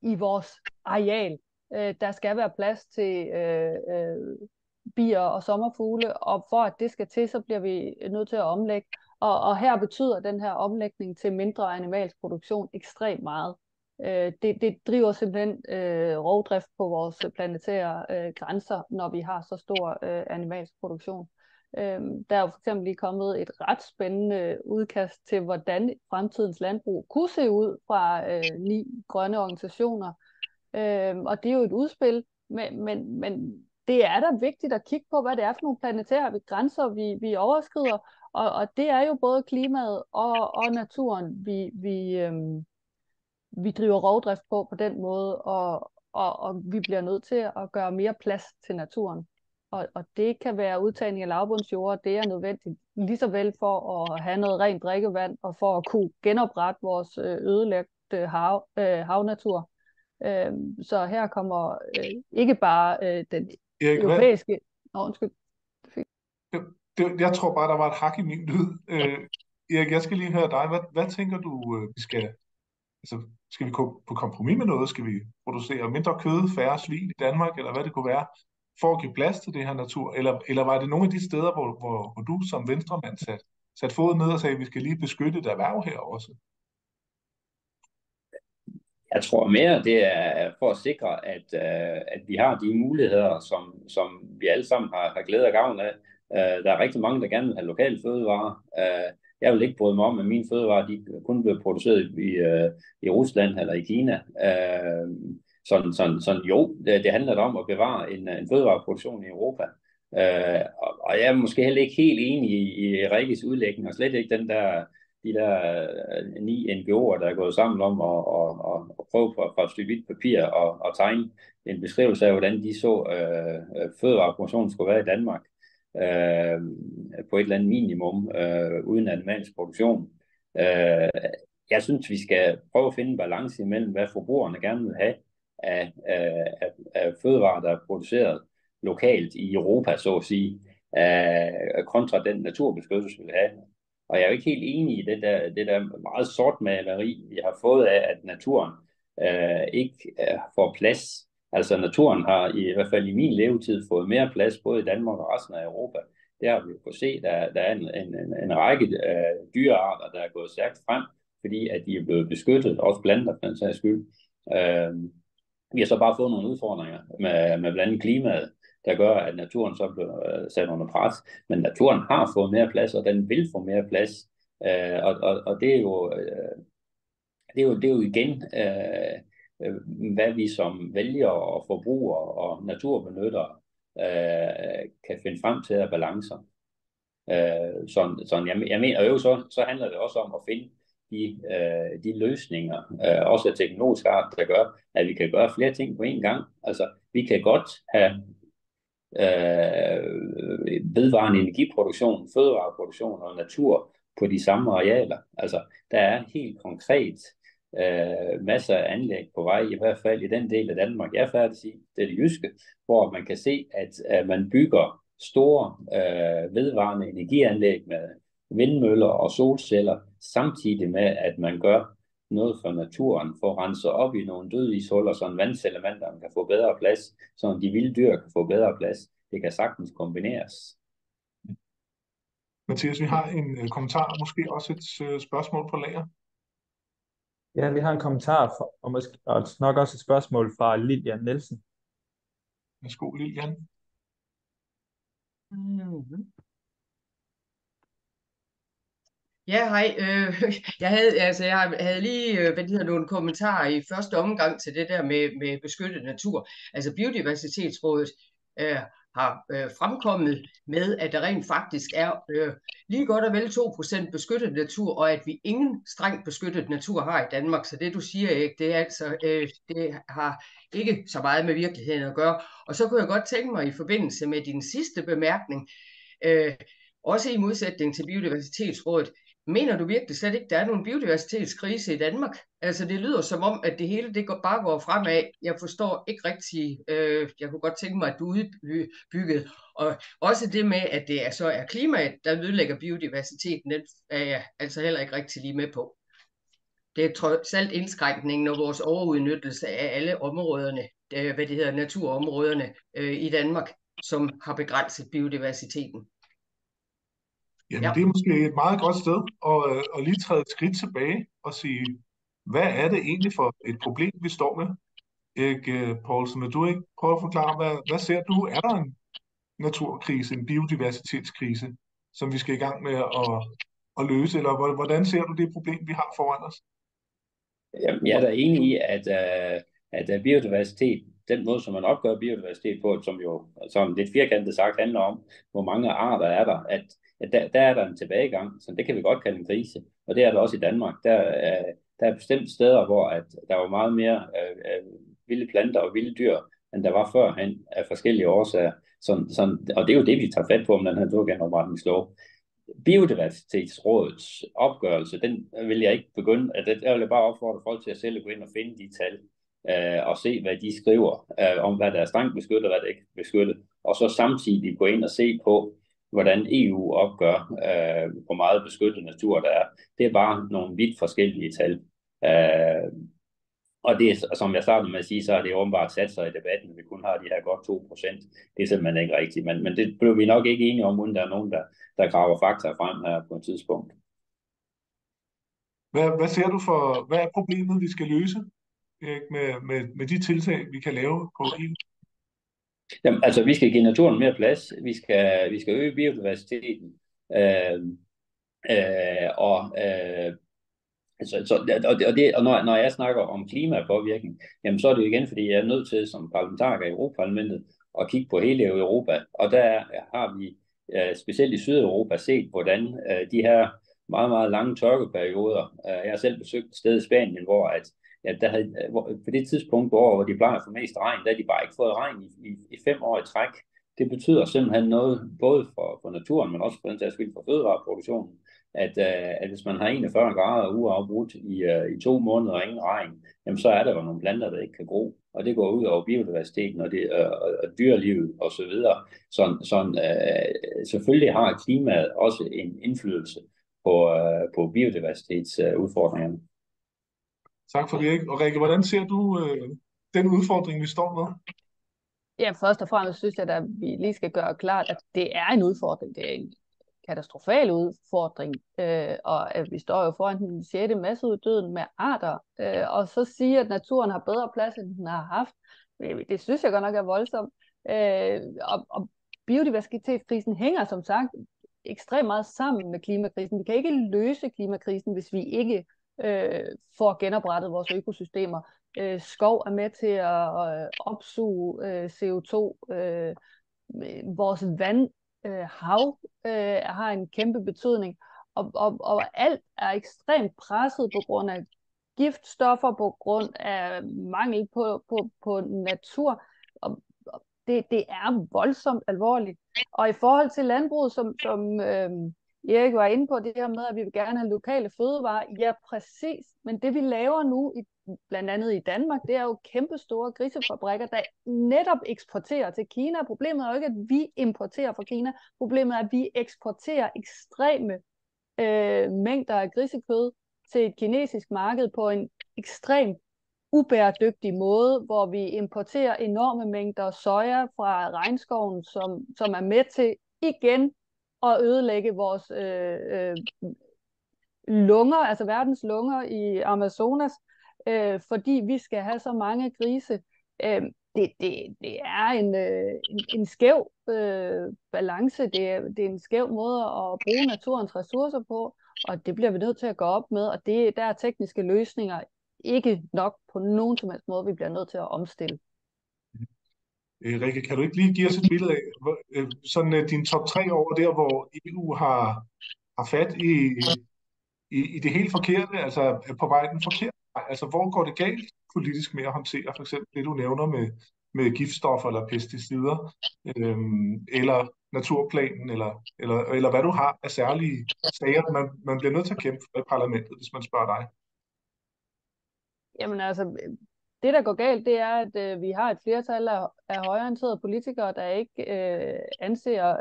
i vores areal. Der skal være plads til bier og sommerfugle, og for at det skal til, så bliver vi nødt til at omlægge. Og her betyder den her omlægning til mindre animalsk produktion ekstremt meget. Det driver simpelthen rovdrift på vores planetære grænser, når vi har så stor animalsk produktion. Der er jo for eksempel lige kommet et ret spændende udkast til, hvordan fremtidens landbrug kunne se ud fra 9 grønne organisationer. Og det er jo et udspil, men det er da vigtigt at kigge på, hvad det er for nogle planetære grænser, vi overskrider. Og det er jo både klimaet og naturen, vi driver rovdrift på den måde, og vi bliver nødt til at gøre mere plads til naturen. Og det kan være udtagning af lavbundsjorder, det er nødvendigt, lige så vel for at have noget rent drikkevand, og for at kunne genoprette vores ødelagte havnatur. Så her kommer ikke bare den europæiske... undskyld. Jeg tror bare, der var et hak i min lyd. Erik, jeg skal lige høre dig. Hvad tænker du, vi skal... Altså, skal vi gå på kompromis med noget? Skal vi producere mindre kød, færre svin i Danmark, eller hvad det kunne være, for at give plads til det her natur? Eller var det nogle af de steder, hvor du som venstremand sat foden ned og sagde, at vi skal lige beskytte et erhverv her også? Jeg tror mere, det er for at sikre, at vi har de muligheder, som vi alle sammen har glæde og gavn af. Der er rigtig mange, der gerne vil have lokale fødevarer. Jeg vil ikke bryde mig om, at mine fødevarer de kun bliver produceret i Rusland eller i Kina. Sådan jo, det handler om at bevare en fødevareproduktion i Europa. Og jeg er måske heller ikke helt enig i Rikkes udlægning, og slet ikke de der 9 NGO'er, der er gået sammen om at prøve på et stykke hvidt papir og tegne en beskrivelse af, hvordan de så fødevareproduktionen skulle være i Danmark på et eller andet minimum uden animalsk produktion. Jeg synes, vi skal prøve at finde en balance imellem, hvad forbrugerne gerne vil have af fødevarer, der er produceret lokalt i Europa, så at sige, kontra den naturbeskyttelse, vi vil have. Og jeg er jo ikke helt enig i det der meget sortmaleri, vi har fået af, at naturen ikke får plads. Altså naturen har i hvert fald i min levetid fået mere plads, både i Danmark og resten af Europa. Der har vi kunnet se, der er en række dyrearter, der er gået stærkt frem, fordi at de er blevet beskyttet, også planter for den sags skyld. Vi har så bare fået nogle udfordringer med blandt andet klimaet, der gør, at naturen så bliver sat under pres. Men naturen har fået mere plads, og den vil få mere plads. Og det er jo igen, hvad vi som vælgere og forbrugere og naturbenyttere kan finde frem til af balancer. Jeg mener jo, så handler det også om at finde de løsninger, også af teknologisk art, der gør, at vi kan gøre flere ting på én gang. Altså, vi kan godt have vedvarende energiproduktion, fødevareproduktion og natur på de samme arealer. Altså, der er helt konkret masser af anlæg på vej, i hvert fald i den del af Danmark, jeg er færdig i, det er det jyske, hvor man kan se, at man bygger store vedvarende energianlæg med vindmøller og solceller, samtidig med, at man gør noget for naturen, for at rense op i nogle dødishuller, så en vandselementer kan få bedre plads, så de vilde dyr kan få bedre plads. Det kan sagtens kombineres. Mathias, vi har en kommentar, og måske også et spørgsmål på lager. Ja, vi har en kommentar og nok også et spørgsmål fra Lilian Nielsen. Værsgo, Lilian. Mm-hmm. Ja, hej. Jeg havde lige nogle kommentarer i første omgang til det der med beskyttet natur. Altså Biodiversitetsrådet har fremkommet med, at der rent faktisk er lige godt og vel 2% beskyttet natur, og at vi ingen strengt beskyttet natur har i Danmark. Så det du siger, Erik, det er altså, det har ikke så meget med virkeligheden at gøre. Og så kunne jeg godt tænke mig i forbindelse med din sidste bemærkning, også i modsætning til Biodiversitetsrådet, mener du virkelig slet ikke, der er nogen biodiversitetskrise i Danmark? Altså det lyder som om, at det hele det bare går fremad. Jeg forstår ikke rigtig, jeg kunne godt tænke mig, at du udbyggede. Og også det med, at det så er klimaet, der ødelægger biodiversiteten, den er jeg altså heller ikke rigtig lige med på. Det er trods alt indskrænkningen og vores overudnyttelse af alle områderne, naturområderne i Danmark, som har begrænset biodiversiteten. Jamen, ja. Det er måske et meget godt sted at lige træde et skridt tilbage og sige, hvad er det egentlig for et problem, vi står med? Erik Poulsen, vil du ikke prøve at forklare, hvad ser du? Er der en naturkrise, en biodiversitetskrise, som vi skal i gang med at løse? Eller hvordan ser du det problem, vi har foran os? Jamen, jeg er da enig i, at biodiversitet, den måde, som man opgør biodiversitet på, som jo som lidt firkantet sagt handler om, hvor mange arter er der, at der er der en tilbagegang, så det kan vi godt kalde en krise. Og det er der også i Danmark. Der er bestemt steder, hvor at der var meget mere vilde planter og vilde dyr, end der var førhen af forskellige årsager. Og det er jo det, vi tager fat på om den her naturgenopretningslov. Biodiversitetsrådets opgørelse, den vil jeg ikke begynde, jeg vil bare opfordre folk til at selv gå ind og finde de tal, og se, hvad de skriver om, hvad der er strengt beskyttet, og hvad der ikke er beskyttet, og så samtidig gå ind og se på, hvordan EU opgør, hvor meget beskyttet natur der er. Det er bare nogle vidt forskellige tal. Og det er, som jeg startede med at sige, så er det åbenbart sat sig i debatten, at vi kun har de her godt 2%. Det er simpelthen ikke rigtigt, men det blev vi nok ikke enige om, uden der er nogen, der graver fakta frem her på et tidspunkt. Hvad ser du for, hvad er problemet, vi skal løse, Erik, med de tiltag, vi kan lave på EU? Jamen, altså, vi skal give naturen mere plads. Vi skal øge biodiversiteten. Og når jeg snakker om klimapåvirkning, jamen, så er det jo igen, fordi jeg er nødt til som parlamentariker i Europaparlamentet at kigge på hele Europa. Og der har vi specielt i Sydeuropa set, hvordan de her meget, meget lange tørkeperioder. Jeg har selv besøgt et sted i Spanien, hvor på det tidspunkt, hvor de plejer at få mest regn, der har de bare ikke fået regn i 5 år i træk. Det betyder simpelthen noget, både for naturen, men også for den sags skyld for fødevareproduktionen, at hvis man har 41 grader uafbrudt i 2 måneder og ingen regn, jamen så er der jo nogle planter, der ikke kan gro, og det går ud over biodiversiteten og dyrelivet og så videre. Selvfølgelig har klimaet også en indflydelse på biodiversitetsudfordringerne. Tak for det, Erik. Og Rikke, hvordan ser du den udfordring, vi står med? Ja, først og fremmest synes jeg, at vi lige skal gøre klart, at det er en udfordring. Det er en katastrofal udfordring, og at vi står jo foran den 6. masseuddøden med arter, og så sige, at naturen har bedre plads, end den har haft. Det synes jeg godt nok er voldsomt. Og biodiversitetskrisen hænger som sagt ekstremt meget sammen med klimakrisen. Vi kan ikke løse klimakrisen, hvis vi ikke får genoprettet vores økosystemer. Skov er med til at opsuge CO2. Vores hav har en kæmpe betydning. Og alt er ekstremt presset på grund af giftstoffer, på grund af mangel på natur. Og det er voldsomt alvorligt. Og i forhold til landbruget, som Erik var inde på, det her med, at vi vil gerne have lokale fødevarer. Ja, præcis. Men det vi laver nu, blandt andet i Danmark, det er jo kæmpe store grisefabrikker, der netop eksporterer til Kina. Problemet er jo ikke, at vi importerer fra Kina. Problemet er, at vi eksporterer ekstreme mængder af grisekød til et kinesisk marked på en ekstremt ubæredygtig måde, hvor vi importerer enorme mængder soja fra regnskoven, som er med til igen at ødelægge vores lunger, altså verdens lunger i Amazonas, fordi vi skal have så mange grise. Det er en skæv balance, det er en skæv måde at bruge naturens ressourcer på, og det bliver vi nødt til at gå op med, og der er tekniske løsninger ikke nok på nogen som helst måde, vi bliver nødt til at omstille. Rikke, kan du ikke lige give os et billede af sådan din top 3 over der, hvor EU har fat i det helt forkerte, altså på vej den forkerte vej? Altså hvor går det galt politisk med at håndtere for eksempel det, du nævner med giftstoffer eller pesticider, eller naturplanen, eller hvad du har af særlige sager, man bliver nødt til at kæmpe for i parlamentet, hvis man spørger dig? Jamen altså, det der går galt, det er, at vi har et flertal af højreorienterede politikere, der ikke anser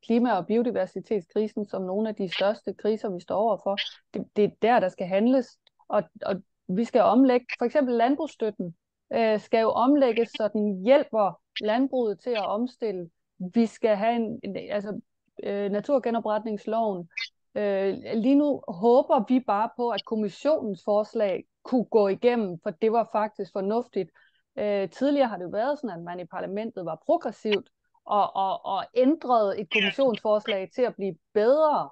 klima- og biodiversitetskrisen som nogle af de største kriser, vi står overfor. Det er der skal handles, og vi skal omlægge, for eksempel landbrugsstøtten skal jo omlægges, så den hjælper landbruget til at omstille. Vi skal have naturgenopretningsloven. Lige nu håber vi bare på, at kommissionens forslag kunne gå igennem, for det var faktisk fornuftigt. Tidligere har det jo været sådan, at man i parlamentet var progressivt og ændrede et kommissionsforslag til at blive bedre.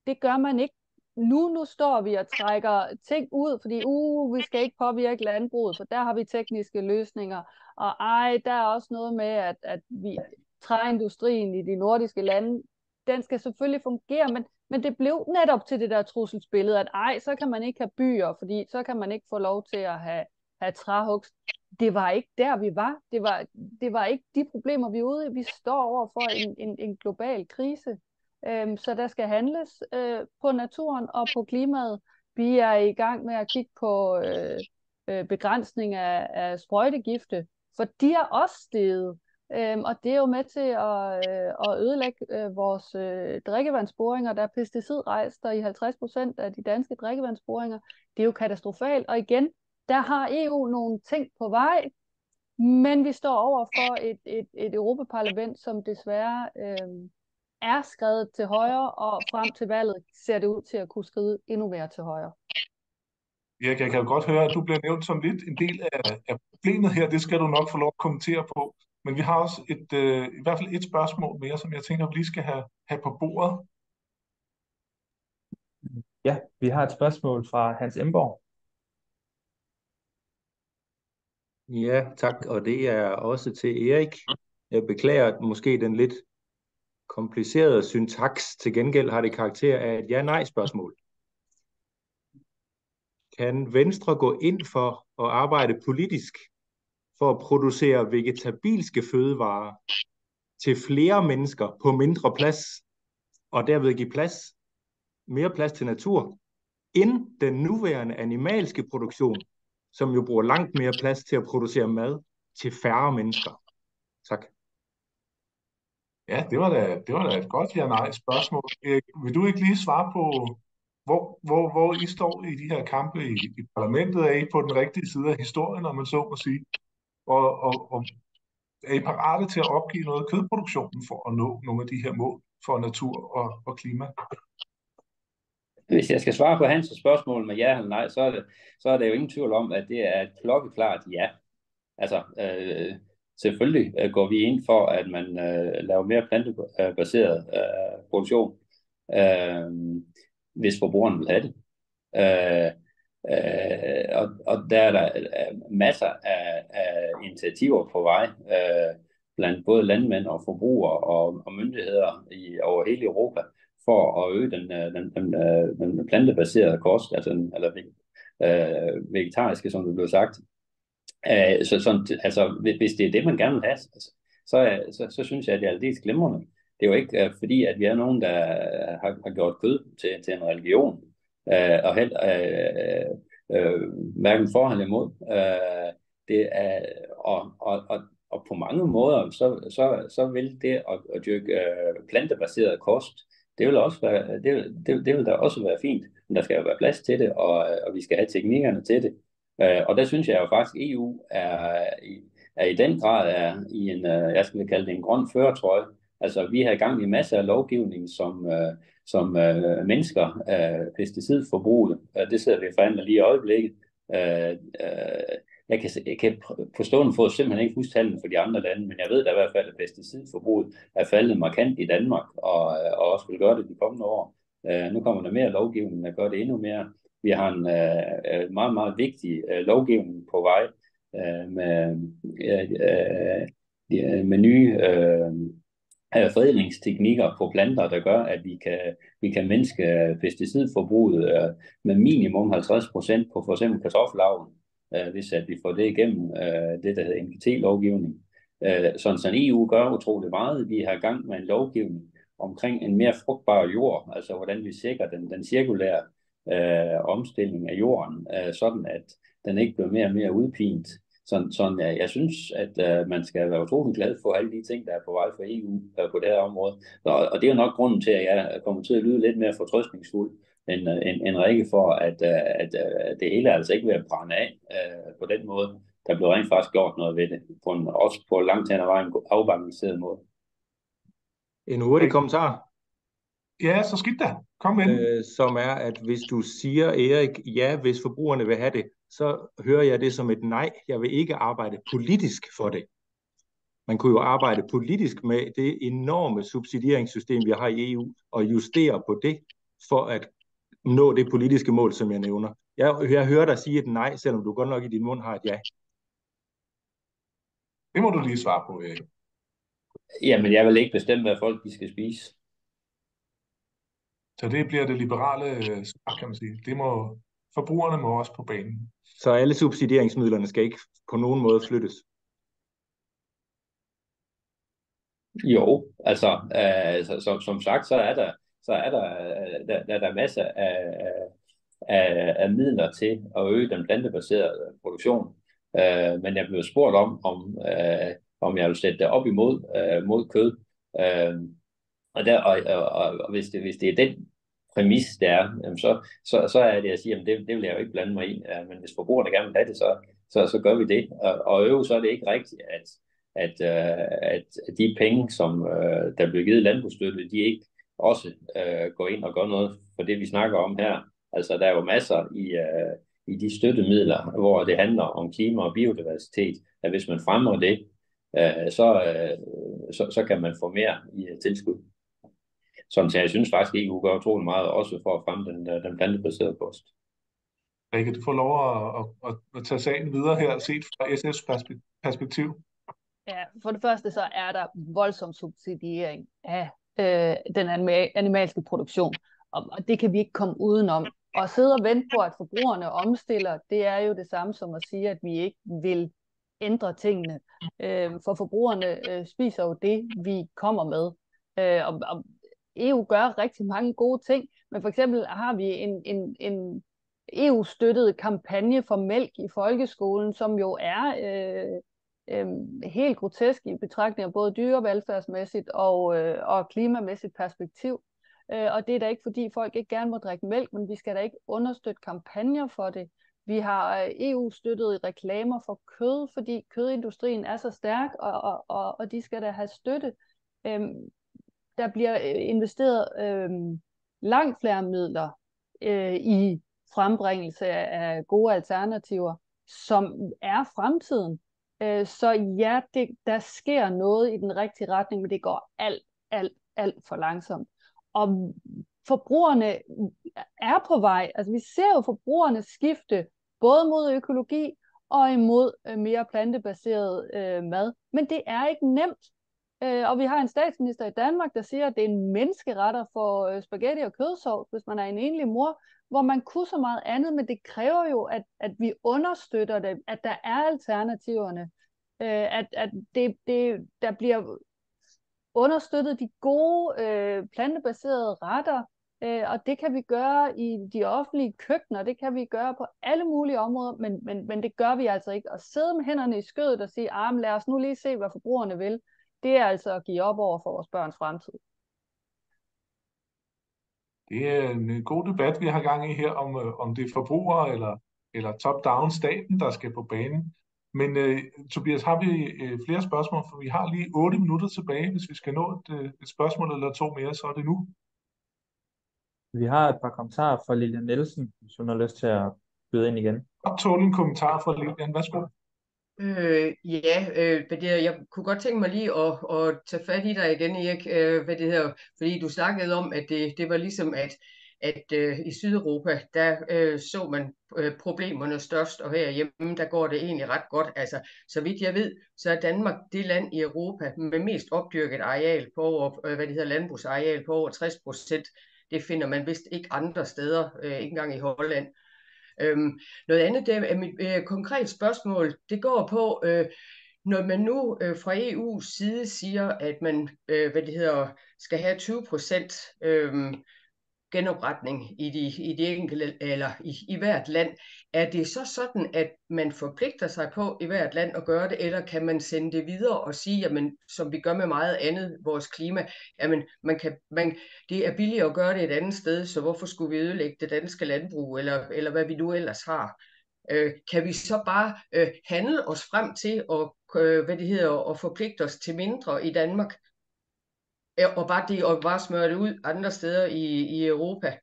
Det gør man ikke. Nu står vi og trækker ting ud, fordi vi skal ikke påvirke landbruget, for der har vi tekniske løsninger. Og der er også noget med, at vi træindustrien i de nordiske lande, den skal selvfølgelig fungere, men det blev netop til det der trusselsbillede, at så kan man ikke have byer, fordi så kan man ikke få lov til at have træhugst. Det var ikke der, vi var. Det var ikke de problemer, vi er ude i. Vi står over for en global krise. Så der skal handles på naturen og på klimaet. Vi er i gang med at kigge på begrænsning af sprøjtegifte, for de er også steget. Og det er jo med til at ødelægge vores drikkevandsboringer. Der er pesticidrester i 50% af de danske drikkevandsboringer. Det er jo katastrofalt. Og igen, der har EU nogle ting på vej, men vi står over for et Europaparlament, som desværre er skredet til højre, og frem til valget ser det ud til at kunne skride endnu mere til højre. Jeg kan jo godt høre, at du bliver nævnt som lidt en del af problemet her. Det skal du nok få lov at kommentere på. Men vi har også i hvert fald et spørgsmål mere, som jeg tænker, vi lige skal have på bordet. Ja, vi har et spørgsmål fra Hans Emborg. Ja, tak. Og det er også til Erik. Jeg beklager, at måske den lidt komplicerede syntaks til gengæld har det karakter af et ja-nej-spørgsmål. Kan Venstre gå ind for at arbejde politisk for at producere vegetabilske fødevarer til flere mennesker på mindre plads, og derved give mere plads til natur, end den nuværende animalske produktion, som jo bruger langt mere plads til at producere mad til færre mennesker? Tak. Ja, det var da et godt ja-nej-spørgsmål. Vil du ikke lige svare på, hvor I står i de her kampe i parlamentet? Er I på den rigtige side af historien, om man så må sige? Og er I parate til at opgive noget kødproduktionen for at nå nogle af de her mål for natur og klima? Hvis jeg skal svare på Hans' spørgsmål med ja eller nej, så er der jo ingen tvivl om, at det er et klokkeklart ja. Altså, selvfølgelig går vi ind for, at man laver mere plantebaseret produktion, hvis forbrugeren vil have det. Og der er der masser af initiativer på vej, blandt både landmænd og forbrugere og myndigheder over hele Europa, for at øge den plantebaserede kost, eller vegetariske, som det blev sagt. Altså, hvis det er det, man gerne vil have, så synes jeg, at det er aldeles glimrende. Det er jo ikke fordi, at vi er nogen, der har gjort kød til en religion, og helt hverken for eller imod. Det er, og på mange måder, så vil det at dyrke plantebaseret kost, det vil da også være fint, men der skal jo være plads til det, og vi skal have teknikkerne til det. Og der synes jeg jo faktisk, at EU er i den grad i en, jeg skal kalde det en grøn førertrøje, Altså, vi har i gang i masser af lovgivning, som mindsker pesticidforbruget. Det sidder vi og forhandler lige i øjeblikket. Jeg kan på stående fod simpelthen ikke huske tallene for de andre lande, men jeg ved da i hvert fald, at pesticidforbruget er faldet markant i Danmark, og også vil gøre det de kommende år. Nu kommer der mere lovgivning, der gør det endnu mere. Vi har en meget, meget vigtig lovgivning på vej med nye forædlingsteknikker på planter, der gør, at vi kan mindske pesticidforbruget med minimum 50% på for eksempel kartoffelavlen, hvis at vi får det igennem det, der hedder NGT-lovgivning. Så EU gør utrolig meget. Vi har i gang med en lovgivning omkring en mere frugtbar jord, altså hvordan vi sikrer den cirkulære omstilling af jorden, sådan at den ikke bliver mere og mere udpint. Så jeg synes, at man skal være utrolig glad for alle de ting, der er på vej for EU på det her område. Og det er jo nok grunden til, at jeg kommer til at lyde lidt mere fortrøstningsfuld end Rikke for, at det hele er altså ikke ved at brænde af på den måde. Der bliver rent faktisk gjort noget ved det, også på langt hen ad vejen afbalanceret måde. En hurtig kommentar. Ja, så skidt da. Kom ind. Som er, at hvis du siger, Erik, ja, hvis forbrugerne vil have det, så hører jeg det som et nej. Jeg vil ikke arbejde politisk for det. Man kunne jo arbejde politisk med det enorme subsidieringssystem, vi har i EU, og justere på det, for at nå det politiske mål, som jeg nævner. Jeg hører dig sige et nej, selvom du godt nok i din mund har et ja. Det må du lige svare på, Erik. Jamen, jeg vil ikke bestemme, hvad folk de skal spise. Så det bliver det liberale svar, kan man sige. Forbrugerne må også på banen. Så alle subsidieringsmidlerne skal ikke på nogen måde flyttes? Jo, altså som sagt, så er der masser af midler til at øge den plantebaserede produktion. Men jeg blev spurgt om jeg vil sætte det op imod mod kød. Og hvis det er den præmis, der er, så er det at sige, at det vil jeg jo ikke blande mig i. Men hvis forbrugerne gerne vil have det, så gør vi det. Og så er det ikke rigtigt, at de penge, som der bliver givet landbrugsstøtte, de ikke også går ind og gør noget for det, vi snakker om her. Altså, der er jo masser i de støttemidler, hvor det handler om klima og biodiversitet, at hvis man fremmer det, så kan man få mere i tilskud. Så jeg synes faktisk, at EU gør utrolig meget, også for at fremme den plantebaserede kost. Rikke, du får lov at tage sagen videre her, set fra SF's perspektiv. Ja, for det første så er der voldsom subsidiering af den animalske produktion, og det kan vi ikke komme udenom. Og sidde og vente på, at forbrugerne omstiller, det er jo det samme som at sige, at vi ikke vil ændre tingene. For forbrugerne spiser jo det, vi kommer med. Og EU gør rigtig mange gode ting, men for eksempel har vi en EU-støttet kampagne for mælk i folkeskolen, som jo er helt grotesk i betragtning af både dyrevelfærdsmæssigt og klimamæssigt perspektiv. Og det er da ikke, fordi folk ikke gerne må drikke mælk, men vi skal da ikke understøtte kampagner for det. Vi har EU-støttede reklamer for kød, fordi kødindustrien er så stærk, og de skal da have støtte. Der bliver investeret langt flere midler i frembringelse af gode alternativer, som er fremtiden. Så ja, der sker noget i den rigtige retning, men det går alt for langsomt. Og forbrugerne er på vej. Altså vi ser jo forbrugerne skifte både mod økologi og imod mere plantebaseret mad. Men det er ikke nemt. Og vi har en statsminister i Danmark, der siger, at det er en menneskeretter for spaghetti og kødsovs, hvis man er en enlig mor, hvor man kunne så meget andet, men det kræver jo, at vi understøtter det, at der er alternativerne, at der bliver understøttet de gode plantebaserede retter, og det kan vi gøre i de offentlige køkkener, det kan vi gøre på alle mulige områder, men det gør vi altså ikke. At sidde med hænderne i skødet og sige, lad os nu lige se, hvad forbrugerne vil, det er altså at give op over for vores børns fremtid. Det er en god debat, vi har gang i her, om det er forbrugere eller top-down staten, der skal på banen. Men Tobias, har vi flere spørgsmål? For vi har lige 8 minutter tilbage. Hvis vi skal nå et spørgsmål eller 2 mere, så er det nu. Vi har et par kommentarer fra Lilian Nielsen, hvis hun har lyst til at byde ind igen. Optål en kommentar fra Lilian. Værsgo. Jeg kunne godt tænke mig lige at tage fat i dig igen, Erik, fordi du snakkede om, at det var ligesom, at i Sydeuropa, der så man problemerne størst, og herhjemme, der går det egentlig ret godt. Altså, så vidt jeg ved, så er Danmark det land i Europa med mest opdyrket areal på over, landbrugsareal på over 60%. Det finder man vist ikke andre steder, ikke engang i Holland. Noget andet, der er mit konkret spørgsmål, det går på, når man nu fra EU's side siger, at man skal have 20% genopretning i de enkelte, eller i hvert land, er det så sådan, at man forpligter sig på i hvert land at gøre det, eller kan man sende det videre og sige, jamen, som vi gør med meget andet, vores klima, jamen, det er billigere at gøre det et andet sted, så hvorfor skulle vi ødelægge det danske landbrug, eller hvad vi nu ellers har? Kan vi så bare handle os frem til at forpligte os til mindre i Danmark, og bare smøre det ud andre steder i Europa?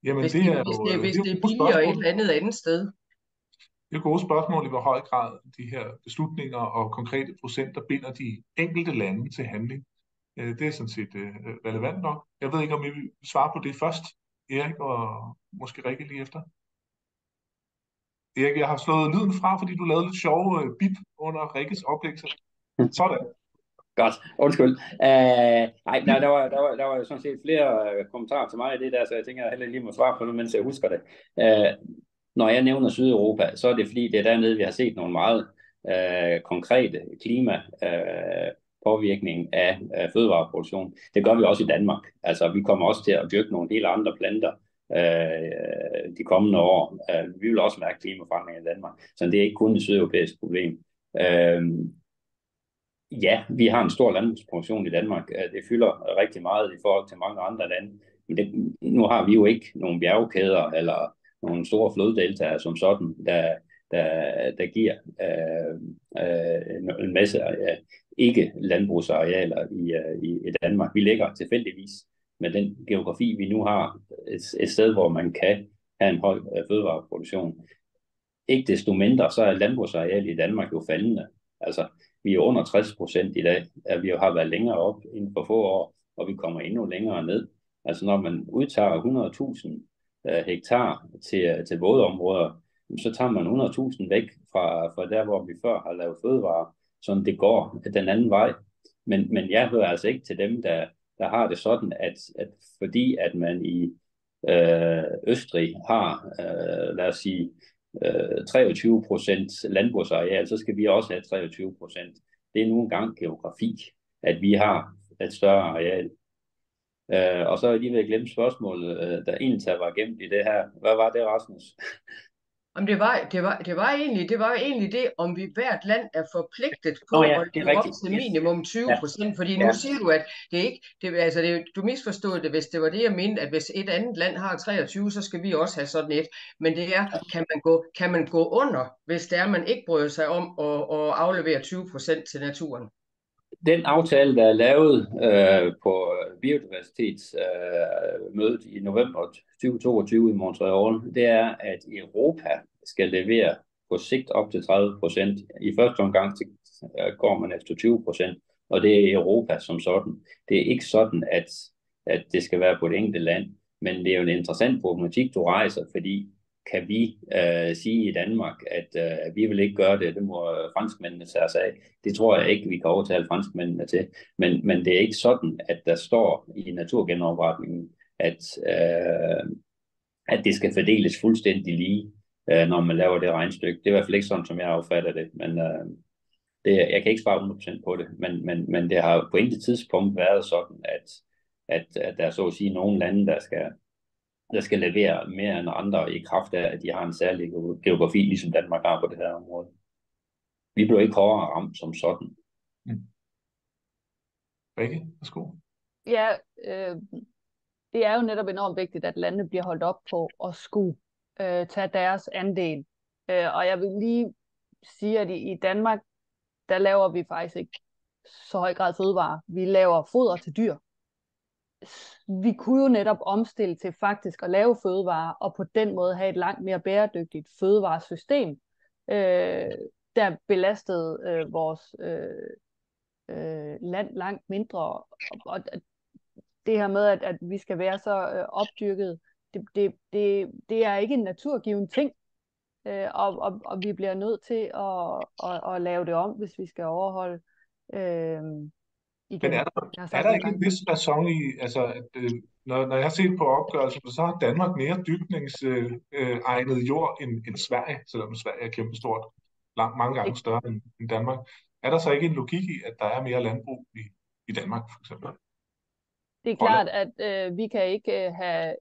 Jamen, hvis det er jo det er billigere et eller andet sted. Det er gode spørgsmål, i hvor høj grad de her beslutninger og konkrete procenter binder de enkelte lande til handling. Det er sådan set relevant nok. Jeg ved ikke, om I vil svare på det først, Erik, og måske Rikke lige efter. Erik, jeg har slået lyden fra, fordi du lavede lidt sjove bip under Rikkes oplæg. Sådan. Godt, undskyld. Der var sådan set flere kommentarer til mig i det der, så jeg tænker, at jeg heller lige må svare på det, mens jeg husker det. Når jeg nævner Sydeuropa, så er det fordi, det er dernede, vi har set nogle meget konkrete påvirkning af fødevareproduktion. Det gør vi også i Danmark. Altså, vi kommer også til at dyrke nogle helt andre planter de kommende år. Vi vil også mærke klimaforandringer i Danmark, så det er ikke kun et sydeuropæisk problem. Ja, vi har en stor landbrugsproduktion i Danmark. Det fylder rigtig meget i forhold til mange andre lande. Men nu har vi jo ikke nogen bjergkæder eller nogle store floddeltaer som sådan, der giver en masse ikke landbrugsarealer i Danmark. Vi ligger tilfældigvis med den geografi, vi nu har, et sted, hvor man kan have en høj fødevareproduktion. Ikke desto mindre, så er landbrugsareal i Danmark jo faldende. Altså, vi er under 60% i dag, at vi har været længere op inden for få år, og vi kommer endnu længere ned. Altså, når man udtager 100.000 hektar til vådområder, så tager man 100.000 væk fra der, hvor vi før har lavet fødevarer, så det går den anden vej. Men jeg hører altså ikke til dem, der har det sådan, at fordi at man i Østrig har, lad os sige, 23% landbrugsareal, så skal vi også have 23%. Det er nu engang geografi, at vi har et større areal. Og så er jeg lige ved at glemme spørgsmålet, der egentlig var gemt i det her. Hvad var det, Rasmus? Om det var egentlig det, om vi hvert land er forpligtet på at leve op til minimum 20%, fordi nu siger du, at det ikke, du misforstod det, hvis det var det, jeg mente, at hvis et andet land har 23, så skal vi også have sådan et. Men det er, kan man gå under, hvis det er, man ikke bryder sig om at aflevere 20% til naturen? Den aftale, der er lavet på biodiversitetsmødet i november 2022 i Montreal, det er, at Europa skal levere på sigt op til 30%. I første omgang går man efter 20%, og det er Europa som sådan. Det er ikke sådan, at det skal være på det enkelte land, men det er jo en interessant problematik, du rejser, fordi kan vi sige i Danmark, at vi vil ikke gøre det, det må franskmændene tage sig af. Det tror jeg ikke, vi kan overtale franskmændene til. Men det er ikke sådan, at der står i naturgenopretningen, at det skal fordeles fuldstændig lige, når man laver det regnestykke. Det er i hvert fald ikke sådan, som jeg affatter det. Men jeg kan ikke svare 100% på det. Men det har på intet tidspunkt været sådan, at der er så at sige nogle lande, der skal levere mere end andre i kraft af, at de har en særlig geografi, ligesom Danmark har på det her område. Vi bliver ikke hårdere ramt som sådan. Rikke, værsgo. Ja, det er jo netop enormt vigtigt, at landene bliver holdt op på at skulle tage deres andel Og jeg vil lige sige, at i Danmark, der laver vi faktisk ikke så høj grad fødevarer. Vi laver foder til dyr. Vi kunne jo netop omstille til faktisk at lave fødevarer, og på den måde have et langt mere bæredygtigt fødevaresystem, der belastede vores land langt mindre. Og det her med, at vi skal være så opdyrket, det er ikke en naturgiven ting. Og vi bliver nødt til at lave det om, hvis vi skal overholde igen. Men er der ikke en vis ræson i, altså, at når jeg har set på opgørelsen, så har Danmark mere dyrkningsegnet jord end Sverige, selvom Sverige er kæmpestort, mange gange større end Danmark. Er der så ikke en logik i, at der er mere landbrug i Danmark, for eksempel? Det er klart, at vi kan ikke have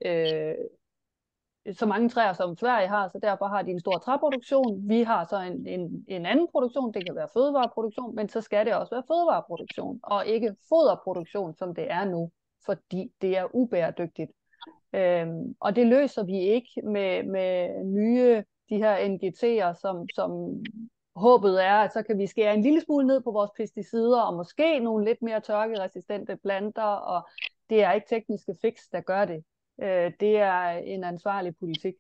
så mange træer, som Sverige har, så derfor har de en stor træproduktion. Vi har så en anden produktion, det kan være fødevareproduktion, men så skal det også være fødevareproduktion, og ikke foderproduktion, som det er nu, fordi det er ubæredygtigt. Og det løser vi ikke med nye, de her NGT'er, som håbet er, at så kan vi skære en lille smule ned på vores pesticider, og måske nogle lidt mere tørkeresistente planter, og det er ikke tekniske fix, der gør det. Det er en ansvarlig politik.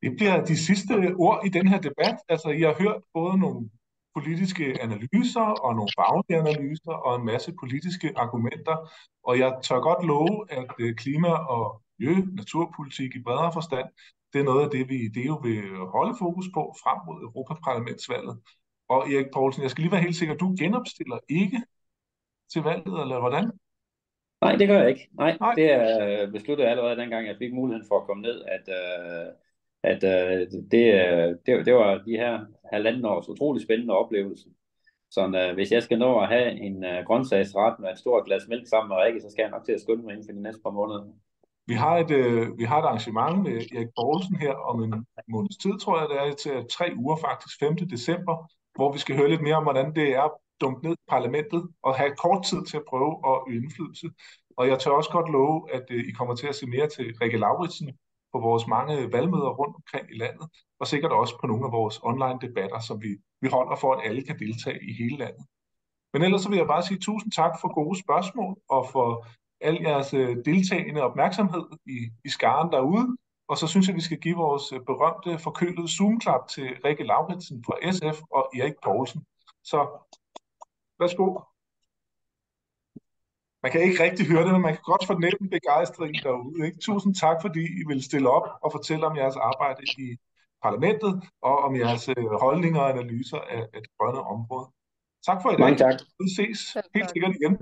Det bliver de sidste ord i den her debat. Altså, I har hørt både nogle politiske analyser og nogle faglige analyser og en masse politiske argumenter. Og jeg tør godt love, at klima- og naturpolitik i bredere forstand, det er noget af det, vi i DEO vil holde fokus på frem mod Europaparlamentsvalget. Og Erik Poulsen, jeg skal lige være helt sikker, du genopstiller ikke til valget, eller hvordan? Nej, det gør jeg ikke. Nej. Det er besluttet allerede dengang, jeg fik muligheden for at komme ned, at det var de her 1,5 års utrolig spændende oplevelse. Så hvis jeg skal nå at have en grøntsagsret med et stort glas mælk sammen med Rikke, så skal jeg nok til at skynde mig inden for de næste par måneder. Vi har et arrangement med Erik Poulsen her om en måneds tid, tror jeg, det er til 3 uger faktisk, 5. december, hvor vi skal høre lidt mere om, hvordan det er dumt ned i parlamentet og have kort tid til at prøve at øge indflydelse. Og jeg tør også godt love, at I kommer til at se mere til Rikke Lauridsen på vores mange valgmøder rundt omkring i landet, og sikkert også på nogle af vores online debatter, som vi holder for, at alle kan deltage i hele landet. Men ellers så vil jeg bare sige tusind tak for gode spørgsmål og for al jeres deltagende opmærksomhed i skaren derude. Og så synes jeg, vi skal give vores berømte forkølede Zoom-klap til Rikke Lauridsen fra SF og Erik Poulsen. Så værsgo. Man kan ikke rigtig høre det, men man kan godt fornemme begejstringen derude. Ikke? Tusind tak, fordi I vil stille op og fortælle om jeres arbejde i parlamentet og om jeres holdninger og analyser af det grønne område. Tak for i dag. Mange tak. Vi ses helt sikkert igen.